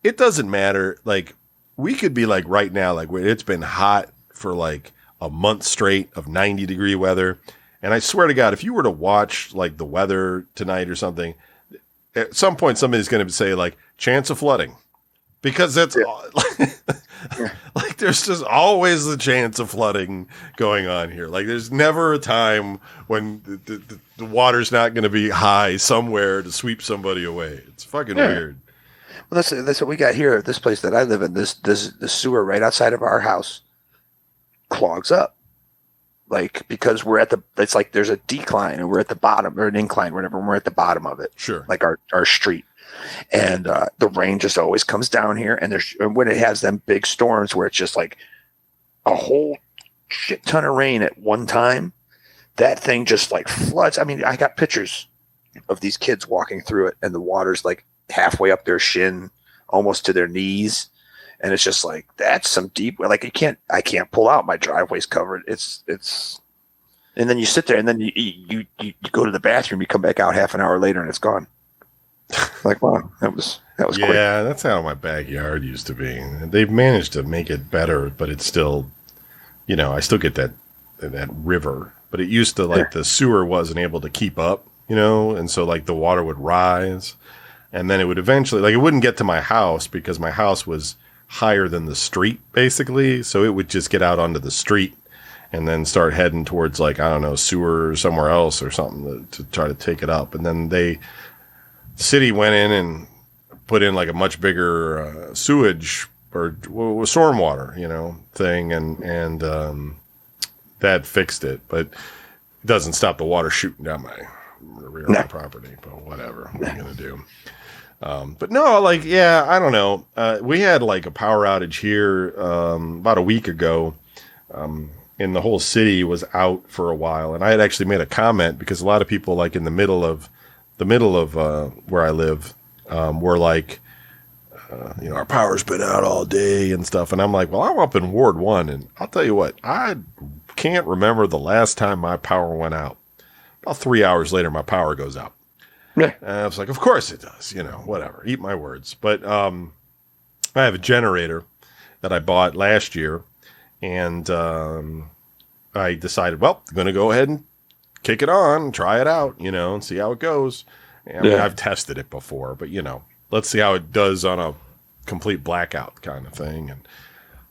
It doesn't matter. Like we could be like right now. Like it's been hot for like a month straight of 90-degree weather. And I swear to God, if you were to watch like the weather tonight or something, at some point somebody's going to say like chance of flooding, because that's like there's just always the chance of flooding going on here. Like there's never a time when the water's not going to be high somewhere to sweep somebody away. It's fucking weird. Well, that's what we got here at this place that I live in. The sewer right outside of our house clogs up, like because it's like there's a decline and we're at the bottom, or an incline, whatever, and we're at the bottom of it. Sure. Like our street, and the rain just always comes down here, and when it has them big storms where it's just like a whole shit ton of rain at one time, that thing just like floods. I mean, I got pictures of these kids walking through it, and the water's like halfway up their shin, almost to their knees. And it's just like, that's some deep, like I can't pull out. My driveway's covered. It's, and then you sit there and then you go to the bathroom, you come back out half an hour later and it's gone. Like, wow, that was quick. Yeah, that's how my backyard used to be. They've managed to make it better, but it's still, I still get that river, but it used to like the sewer wasn't able to keep up, and so like the water would rise and then it would eventually, like it wouldn't get to my house because my house was higher than the street, basically. So it would just get out onto the street and then start heading towards like, I don't know, sewer or somewhere else or something to try to take it up. And then the city went in and put in like a much bigger sewage or stormwater, thing. And that fixed it, but it doesn't stop the water shooting down rear of my property, but whatever. What are you going to do? But no, like, yeah, I don't know. We had like a power outage here about a week ago, and the whole city was out for a while. And I had actually made a comment because a lot of people, like in the middle of where I live, were like, our power's been out all day and stuff. And I'm like, well, I'm up in Ward 1, and I'll tell you what, I can't remember the last time my power went out. About 3 hours later, my power goes out. Yeah. And I was like, of course it does, whatever, eat my words. But I have a generator that I bought last year, and I decided, well, I'm going to go ahead and kick it on, try it out, and see how it goes. I mean, I've tested it before, but, let's see how it does on a complete blackout kind of thing. And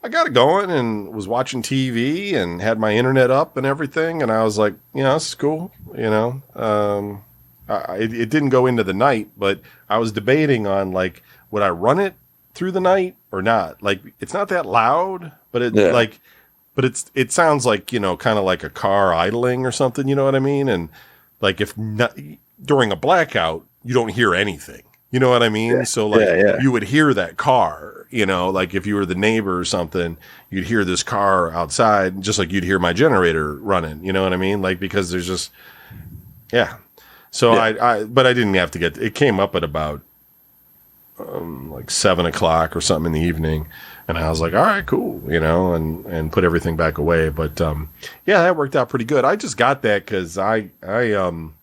I got it going and was watching TV and had my internet up and everything. And I was like, this is cool, it didn't go into the night, but I was debating on like, would I run it through the night or not? Like, it's not that loud, but it sounds like, kind of like a car idling or something, you know what I mean? And like, if not during a blackout, you don't hear anything, you know what I mean? Yeah. So like you would hear that car, like if you were the neighbor or something, you'd hear this car outside, just like you'd hear my generator running, you know what I mean? Like, because there's just, So but I didn't have to it came up at about like 7:00 or something in the evening. And I was like, all right, cool, and put everything back away. But that worked out pretty good. I just got that because I don't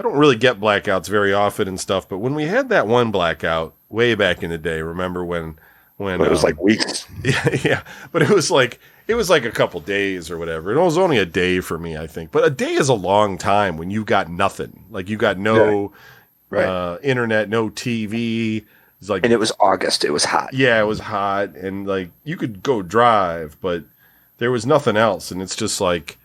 really get blackouts very often and stuff. But when we had that one blackout way back in the day, remember when it was like weeks. Yeah. But it was like a couple days or whatever. It was only a day for me, I think. But a day is a long time when you got nothing. Like you got no internet, no TV. It's like, and it was August. It was hot. Yeah, it was hot. And like you could go drive, but there was nothing else. And it's just like,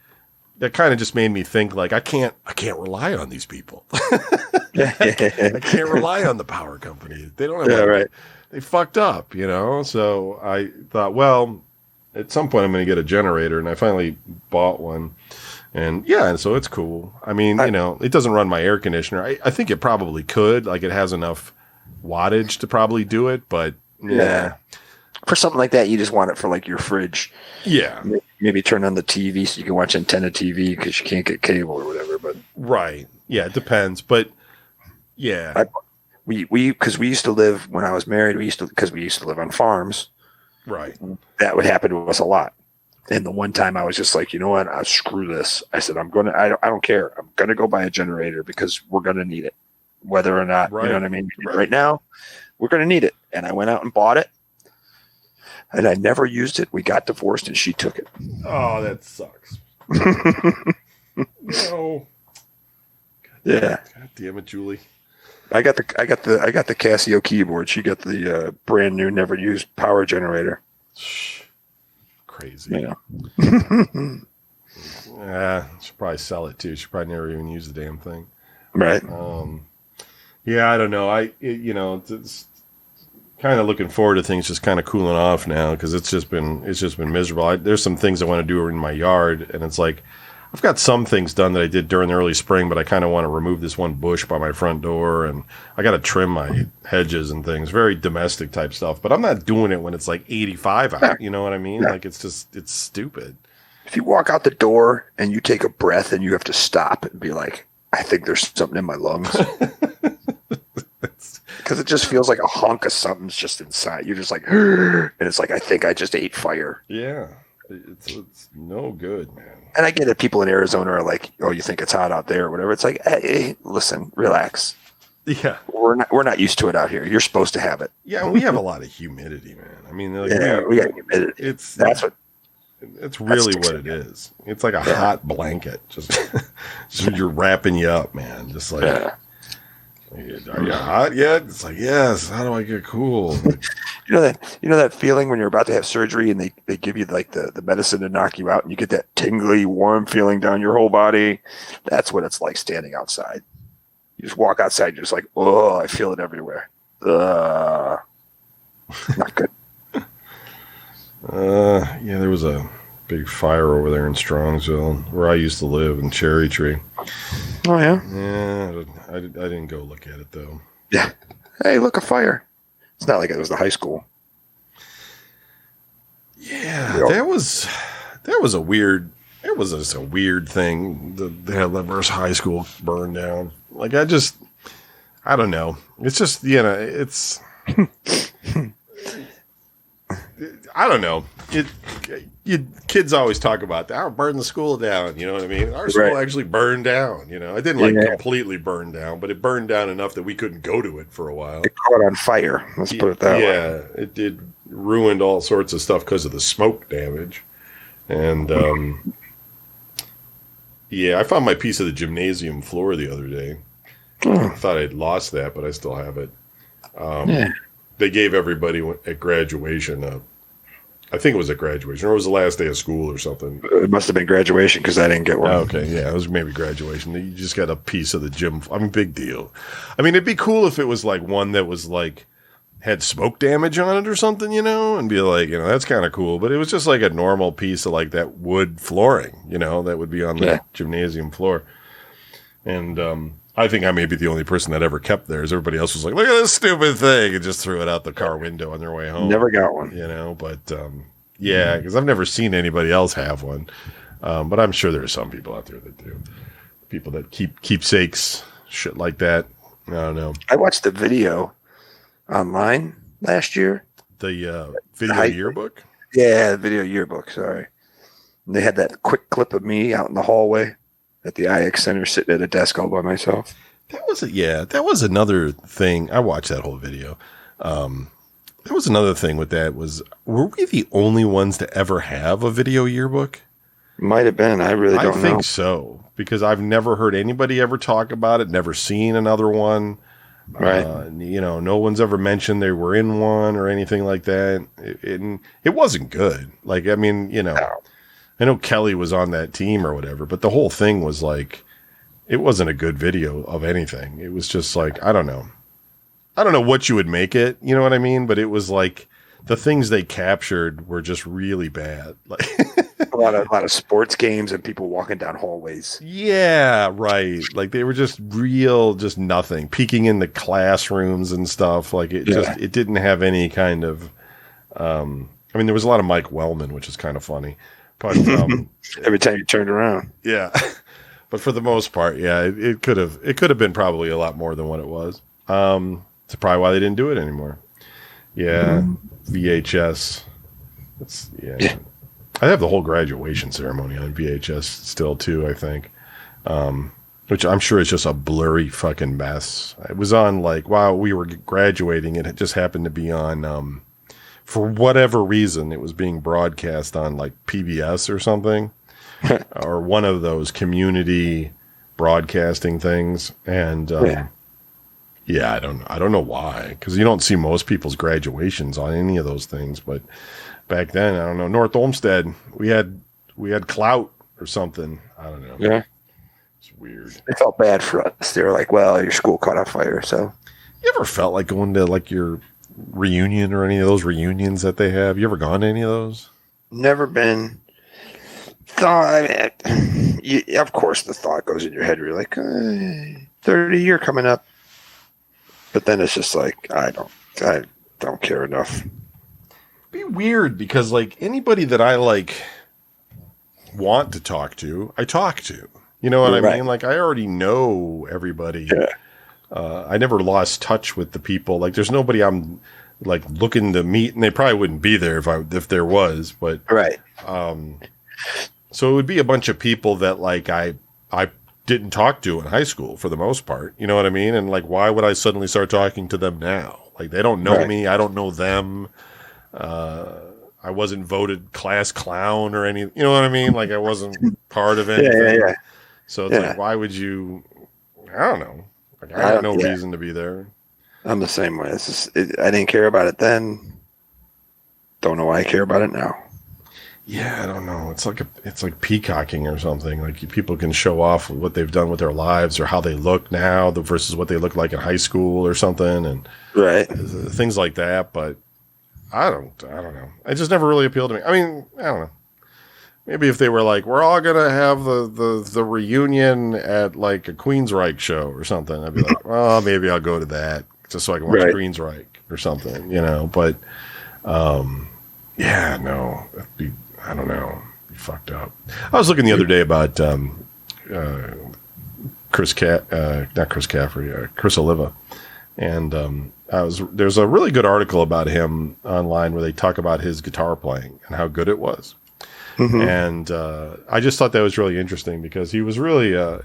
that kind of just made me think like, I can't rely on these people. I can't rely on the power company. They don't have they fucked up, So I thought, well, at some point I'm going to get a generator, and I finally bought one, and so it's cool. I mean, it doesn't run my air conditioner. I think it probably could, like it has enough wattage to probably do it, but for something like that, you just want it for like your fridge. Yeah. Maybe turn on the TV so you can watch antenna TV because you can't get cable or whatever, but right. Yeah. It depends, but yeah. Because we used to live, when I was married, we used to live on farms. Right. That would happen to us a lot. And the one time I was just like, you know what? Screw this. I said, I don't care. I'm going to go buy a generator because we're going to need it, whether or not, you know what I mean? Right now, we're going to need it. And I went out and bought it, and I never used it. We got divorced and she took it. Oh, that sucks. No. Yeah. God damn it, Julie. I got the Casio keyboard. She got the brand new, never used power generator. Crazy. Yeah. She'll probably sell it too. She'll probably never even use the damn thing. Right. Yeah, I don't know. It's kind of looking forward to things just kind of cooling off now because it's just been miserable. There's some things I want to do in my yard, and it's like I've got some things done that I did during the early spring, but I kind of want to remove this one bush by my front door, and I got to trim my hedges and things. Very domestic type stuff, but I'm not doing it when it's like 85 out. You know what I mean? Like it's stupid. If you walk out the door and you take a breath and you have to stop and be like, I think there's something in my lungs. Because it just feels like a hunk of something's just inside. You're just like, and it's like, I think I just ate fire. Yeah. It's no good, man. And I get it. People in Arizona are like, oh, you think it's hot out there or whatever. It's like, hey, listen, relax. Yeah. We're not used to it out here. You're supposed to have it. Yeah. And we have a lot of humidity, man. I mean, like, we got humidity. It's really what it is. It's like a hot blanket. Just you're wrapping you up, man. Just like, are you hot yet? It's like, yes. How do I get cool? You know that feeling when you're about to have surgery and they give you like the medicine to knock you out and you get that tingly, warm feeling down your whole body? That's what it's like standing outside. You just walk outside, you're just like, oh, I feel it everywhere. Not good. There was a big fire over there in Strongsville where I used to live in Cherry Tree. Oh, yeah? Yeah, I didn't go look at it, though. Yeah. Hey, look, a fire. It's not like it was the high school. Yeah, that was a weird. It was just a weird thing. The Lever's high school burned down. Like I don't know. It's just it's. I don't know. Kids always talk about that. Oh, burn the school down. You know what I mean? Our school actually burned down. It didn't completely burn down, but it burned down enough that we couldn't go to it for a while. It caught on fire. Let's put it that way. Yeah, it did. Ruined all sorts of stuff because of the smoke damage. And I found my piece of the gymnasium floor the other day. I thought I'd lost that, but I still have it. They gave everybody at graduation I think it was at graduation, or it was the last day of school or something. It must have been graduation because I didn't get one. Okay, yeah, it was maybe graduation. You just got a piece of the gym. I mean, big deal. I mean, it'd be cool if it was like one that was like had smoke damage on it or something, and be like, that's kind of cool. But it was just like a normal piece of like that wood flooring, that would be on the gymnasium floor. And I think I may be the only person that ever kept theirs. Everybody else was like, look at this stupid thing, and just threw it out the car window on their way home. Never got one. But because I've never seen anybody else have one. But I'm sure there are some people out there that do. People that keep keepsakes, shit like that. I don't know. I watched the video online last year. The video yearbook? Yeah, the video yearbook, sorry. And they had that quick clip of me out in the hallway at the IX Center sitting at a desk all by myself. That was another thing. I watched that whole video. That was another thing with that were we the only ones to ever have a video yearbook? Might have been. I really don't know. I think so, because I've never heard anybody ever talk about it, never seen another one. Right. No one's ever mentioned they were in one or anything like that. It wasn't good. Like, I mean, I know Kelly was on that team or whatever, but the whole thing was like, it wasn't a good video of anything. It was just like, I don't know what you would make it. You know what I mean? But it was like the things they captured were just really bad. Like a lot of sports games and people walking down hallways. Yeah, right. Like they were just nothing. Peeking in the classrooms and stuff. Like it didn't have any kind of. I mean, there was a lot of Mike Wellman, which is kind of funny. But every time you turned around, yeah. But for the most part, yeah, it could have been probably a lot more than what it was. That's probably why they didn't do it anymore. Yeah, VHS. I have the whole graduation ceremony on VHS still too, I think. Which I'm sure is just a blurry fucking mess. It was on like while we were graduating, it just happened to be on for whatever reason, it was being broadcast on like PBS or something, or one of those community broadcasting things. And I don't know why, because you don't see most people's graduations on any of those things. But back then, I don't know, North Olmsted, we had clout or something. I don't know. Yeah, it's weird. They felt bad for us. They were like, "Well, your school caught on fire." So, you ever felt like going to like your reunion or any of those reunions that they have? You ever gone to any of those? Never been. Of course, the thought goes in your head. You're like, 30 year coming up, but then it's just like I don't care enough. It'd be weird because like anybody that I like want to talk to, I talk to. You know what I mean? Like I already know everybody. Yeah. I never lost touch with the people. Like, there's nobody I'm like looking to meet, and they probably wouldn't be there if there was. But so it would be a bunch of people that like I didn't talk to in high school for the most part. You know what I mean? And like, why would I suddenly start talking to them now? Like, they don't know me. I don't know them. I wasn't voted class clown or any. You know what I mean? Like, I wasn't part of anything. Yeah. So it's like, why would you? I don't know. Like, I had no reason to be there. I'm the same way. I didn't care about it then. Don't know why I care about it now. Yeah, I don't know. It's like peacocking or something. Like people can show off what they've done with their lives or how they look now versus what they looked like in high school or something, and things like that. But I don't know. It just never really appealed to me. I mean, I don't know. Maybe if they were like, we're all gonna have the reunion at like a Queensryche show or something, I'd be like, well, maybe I'll go to that just so I can watch Queensryche or something, you know. But yeah, no, I don't know, be fucked up. I was looking the other day about Chris Oliva, and there's a really good article about him online where they talk about his guitar playing and how good it was. Mm-hmm. And I just thought that was really interesting because he was really by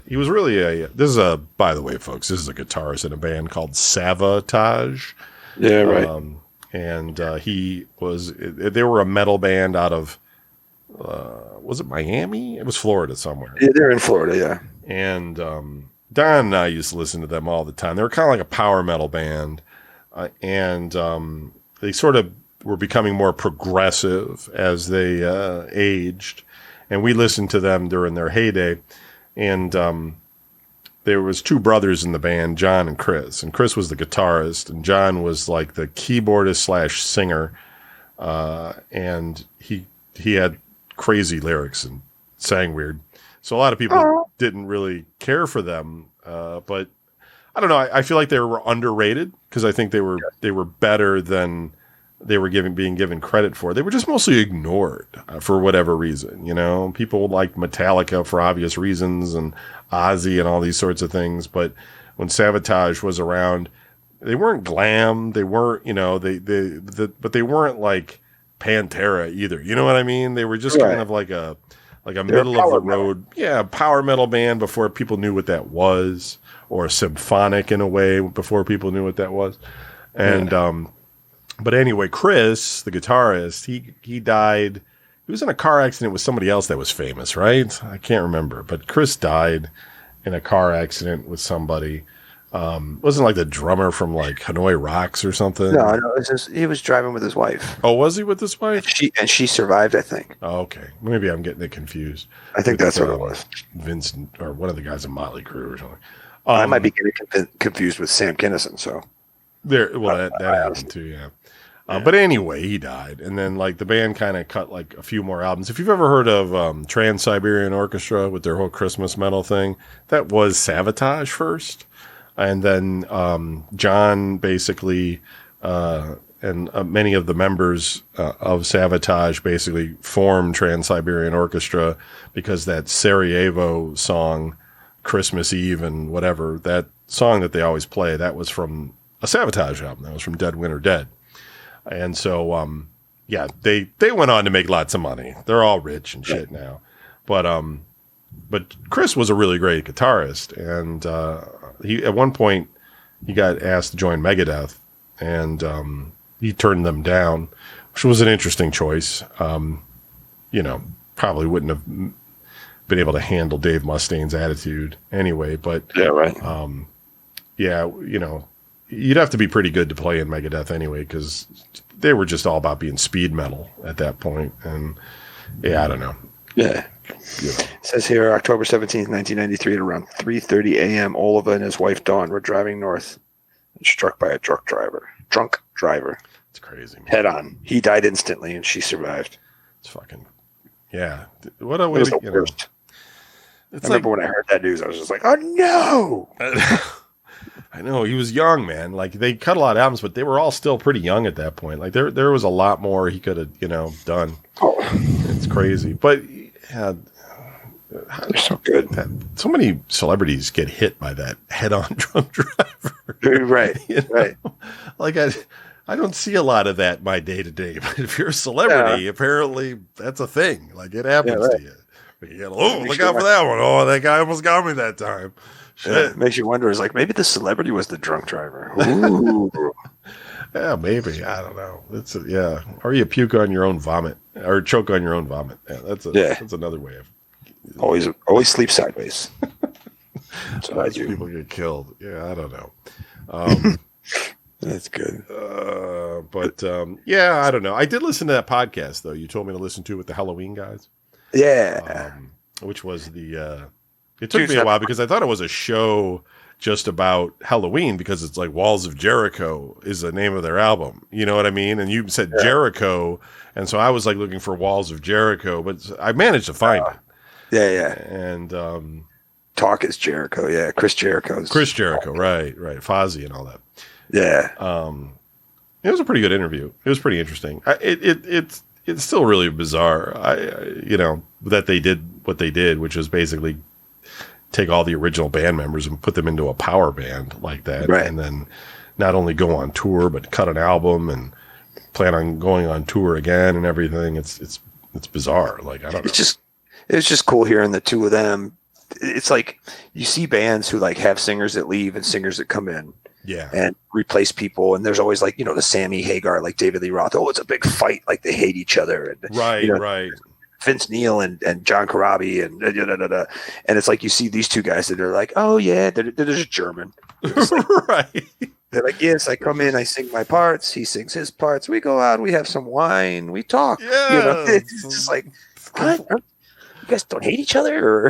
the way, folks, this is a guitarist in a band called Savatage. Yeah, right. And they were a metal band out of, was it Miami? It was Florida somewhere. Yeah, they're in Florida, yeah. And Don and I used to listen to them all the time. They were kind of like a power metal band. And they sort of were becoming more progressive as they aged. And we listened to them during their heyday. And there was two brothers in the band, John and Chris. And Chris was the guitarist, and John was like the keyboardist / singer. And he had crazy lyrics and sang weird. So a lot of people didn't really care for them. But I don't know. I feel like they were underrated because I think they were better than they were being given credit for. They were just mostly ignored for whatever reason. You know, people liked Metallica for obvious reasons and Ozzy and all these sorts of things. But when Savatage was around, they weren't glam. They weren't, you know, but they weren't like Pantera either. You know what I mean? They were just kind of like a middle of the road, power metal band before people knew what that was, or symphonic in a way before people knew what that was. And but anyway, Chris, the guitarist, he died. He was in a car accident with somebody else that was famous, right? I can't remember, but Chris died in a car accident with somebody. Wasn't like the drummer from like Hanoi Rocks or something. No, it was just, he was driving with his wife. Oh, was he with his wife? And she survived, I think. Oh, okay. Maybe I'm getting it confused. I think that's what it was. Vincent or one of the guys in Motley Crue or something. I might be getting confused with Sam Kinison. So that happened too. Yeah. But anyway, he died, and then like the band kind of cut like a few more albums. If you've ever heard of Trans-Siberian Orchestra with their whole Christmas metal thing, that was Savatage first. And then John basically and many of the members of Savatage basically formed Trans-Siberian Orchestra because that Sarajevo song, Christmas Eve and whatever, that song that they always play, that was from a Savatage album. That was from Dead Winter Dead. And so, they went on to make lots of money. They're all rich and shit now. But Chris was a really great guitarist, and he at one point he got asked to join Megadeth, and he turned them down, which was an interesting choice. You know, probably wouldn't have been able to handle Dave Mustaine's attitude anyway. But you know, you'd have to be pretty good to play in Megadeth anyway, because they were just all about being speed metal at that point. And I don't know. Yeah. It says here, October 17th, 1993, at around 3:30 a.m., Oliva and his wife Dawn were driving north and struck by a drunk driver. It's crazy, man. Head on. He died instantly, and she survived. It's fucking, what a way to, you know. I remember when I heard that news, I was just like, oh, no! I know, he was young, man. Like, they cut a lot of albums, but they were all still pretty young at that point. Like, there was a lot more he could have, you know, done. Oh. It's crazy. But, they're so good. So many celebrities get hit by that head-on drunk driver. Right, you know? Right. Like, I don't see a lot of that in my day-to-day. But if you're a celebrity, apparently that's a thing. Like, it happens to you. You gotta, look out for that one. Oh, that guy almost got me that time. Shit. Yeah, it makes you wonder. It's like, maybe the celebrity was the drunk driver. Ooh. Yeah, maybe. I don't know. Or you puke on your own vomit or choke on your own vomit. Yeah, that's another way of. Always sleep sideways. That's what I do. People get killed. Yeah, I don't know. That's good. I don't know. I did listen to that podcast though. You told me to listen to with the Halloween guys. Yeah. Which was the It took me a while because I thought it was a show just about Halloween because it's like Walls of Jericho is the name of their album. You know what I mean? And you said Jericho. And so I was like looking for Walls of Jericho, but I managed to find it. Yeah. And Talk is Jericho. Yeah. Chris Jericho. Right. Fozzy and all that. Yeah. It was a pretty good interview. It was pretty interesting. It's still really bizarre. That they did what they did, which was basically take all the original band members and put them into a power band like that. Right. And then not only go on tour, but cut an album and plan on going on tour again and everything. It's bizarre. Like, I don't know. It's just cool hearing the two of them. It's like you see bands who like have singers that leave and singers that come in. Yeah. And replace people. And there's always like, the Sammy Hagar, like David Lee Roth. Oh, it's a big fight. Like they hate each other. And, right. Vince Neil and John Corabi and and it's like you see these two guys that are like, oh yeah, they're just German. Like, right. They're like, yes, I come in, I sing my parts, he sings his parts, we go out, we have some wine, we talk. Yeah. It's just like, what? You guys don't hate each other? Or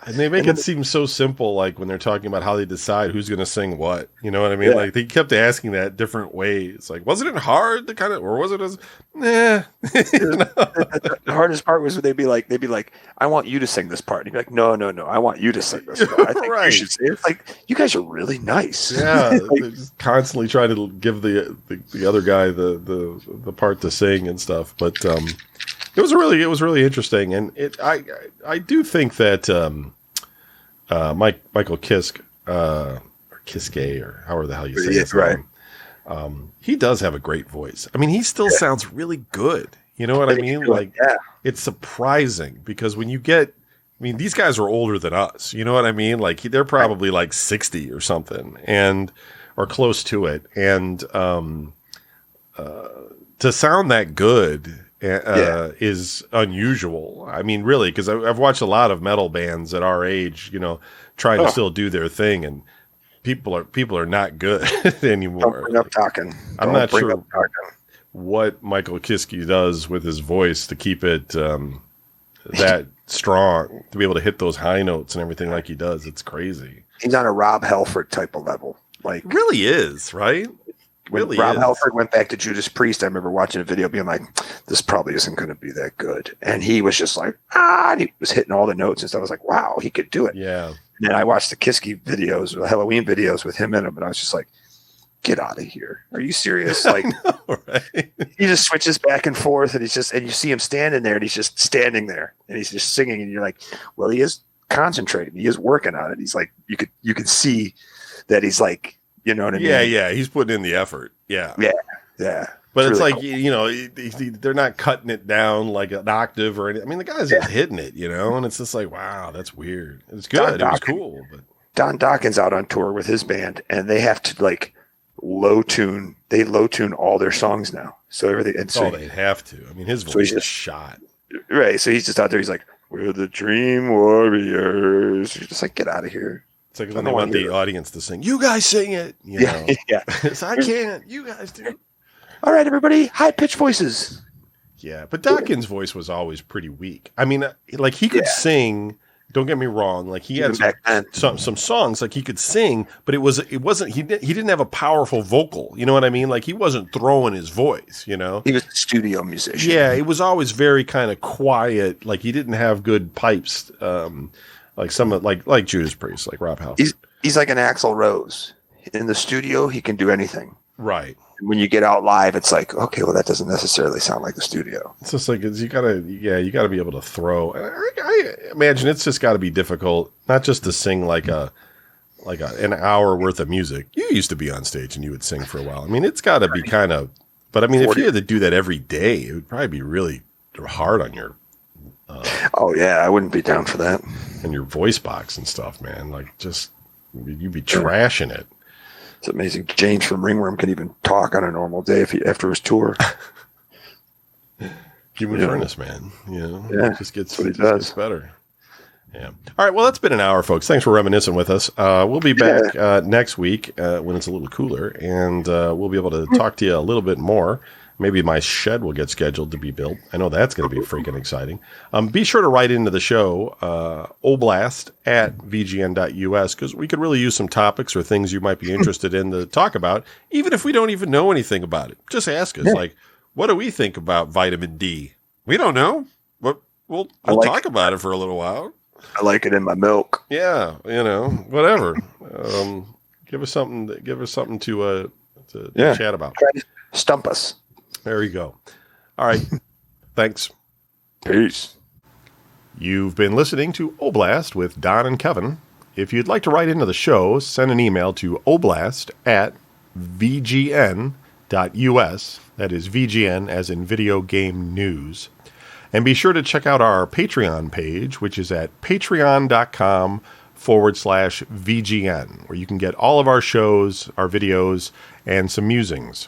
and they make it seem so simple, like when they're talking about how they decide who's going to sing what. You know what I mean? Yeah. Like they kept asking that different ways. Like, wasn't it hard to kind of, or was it as, nah? The hardest part was when they'd be like, I want you to sing this part. And you'd be like, no, I want you to sing this part. I think you should say it. It's like, you guys are really nice. Yeah. They just constantly try to give the other guy the part to sing and stuff. But, it was really interesting, and I do think that Michael Kiske or Kiske or however the hell you say his name, he does have a great voice. I mean, he still sounds really good. You know what I mean? Like, it's surprising because when you get, I mean, these guys are older than us. You know what I mean? Like they're probably like 60 or something, or close to it, and to sound that good. Is unusual. I mean, really, because I've watched a lot of metal bands at our age, trying to still do their thing, and people are not good anymore. Don't bring up talking. I'm not sure what Michael Kiske does with his voice to keep it that strong, to be able to hit those high notes and everything like he does. It's crazy. He's on a Rob Halford type of level. Like, really is, right? When Rob Halford went back to Judas Priest, I remember watching a video being like, this probably isn't going to be that good. And he was just like, and he was hitting all the notes and stuff. I was like, wow, he could do it. Yeah. And then I watched the Kiske videos, the Halloween videos with him in them, and I was just like, get out of here. Are you serious? Like, know, right? He just switches back and forth, and and you see him standing there, and he's just standing there, and he's just singing, and you're like, well, he is concentrating. He is working on it. He's like, you could see that he's like, you know what I mean? Yeah. He's putting in the effort. Yeah. But it's really like, cool. They're not cutting it down like an octave or anything. I mean, the guy's just hitting it, and it's just like, wow, that's weird. It's good. It was cool. But Don Dawkins out on tour with his band, and they have to like low tune all their songs now. So everything. And so they have to. I mean, his voice is shot. Right. So he's just out there. He's like, we're the Dream Warriors. You're just like, get out of here. It's like when they want the audience to sing, you guys sing it. Yeah. So I can't. You guys do. All right, everybody, high-pitched voices. Yeah, but Dawkins' voice was always pretty weak. I mean, like he could sing. Don't get me wrong. Like he had some songs like he could sing, but it wasn't. He didn't have a powerful vocal. You know what I mean? Like he wasn't throwing his voice. He was a studio musician. Yeah, it was always very kind of quiet. Like he didn't have good pipes. Like like Judas Priest, like Rob Halford. He's like an Axl Rose. In the studio, he can do anything. Right. When you get out live, it's like, okay, well, that doesn't necessarily sound like the studio. It's just like you gotta be able to throw. I imagine it's just got to be difficult, not just to sing like an hour worth of music. You used to be on stage and you would sing for a while. I mean, it's got to be kind of. But I mean, if you had to do that every day, it would probably be really hard on your. Oh yeah, I wouldn't be down for that. And your voice box and stuff, man. Like just you'd be trashing it. It's amazing. James from Ringworm can even talk on a normal day after his tour. Human furnace, man. It just gets better. Yeah. All right. Well, that's been an hour, folks. Thanks for reminiscing with us. We'll be back next week when it's a little cooler, and we'll be able to talk to you a little bit more Maybe my shed will get scheduled to be built. I know that's going to be freaking exciting. Be sure to write into the show, oblast@vgn.us, because we could really use some topics or things you might be interested in to talk about, even if we don't even know anything about it. Just ask us, like, what do we think about vitamin D? We don't know, but we'll talk about it for a little while. I like it in my milk. Yeah, whatever. Give us something to chat about. Try to stump us. There you go. All right. Thanks. Peace. You've been listening to Oblast with Don and Kevin. If you'd like to write into the show, send an email to oblast@vgn.us. That is VGN as in video game news. And be sure to check out our Patreon page, which is at patreon.com/VGN, where you can get all of our shows, our videos, and some musings.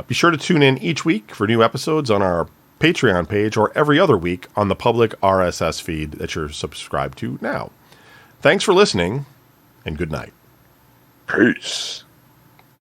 Be sure to tune in each week for new episodes on our Patreon page or every other week on the public RSS feed that you're subscribed to now. Thanks for listening, and good night. Peace.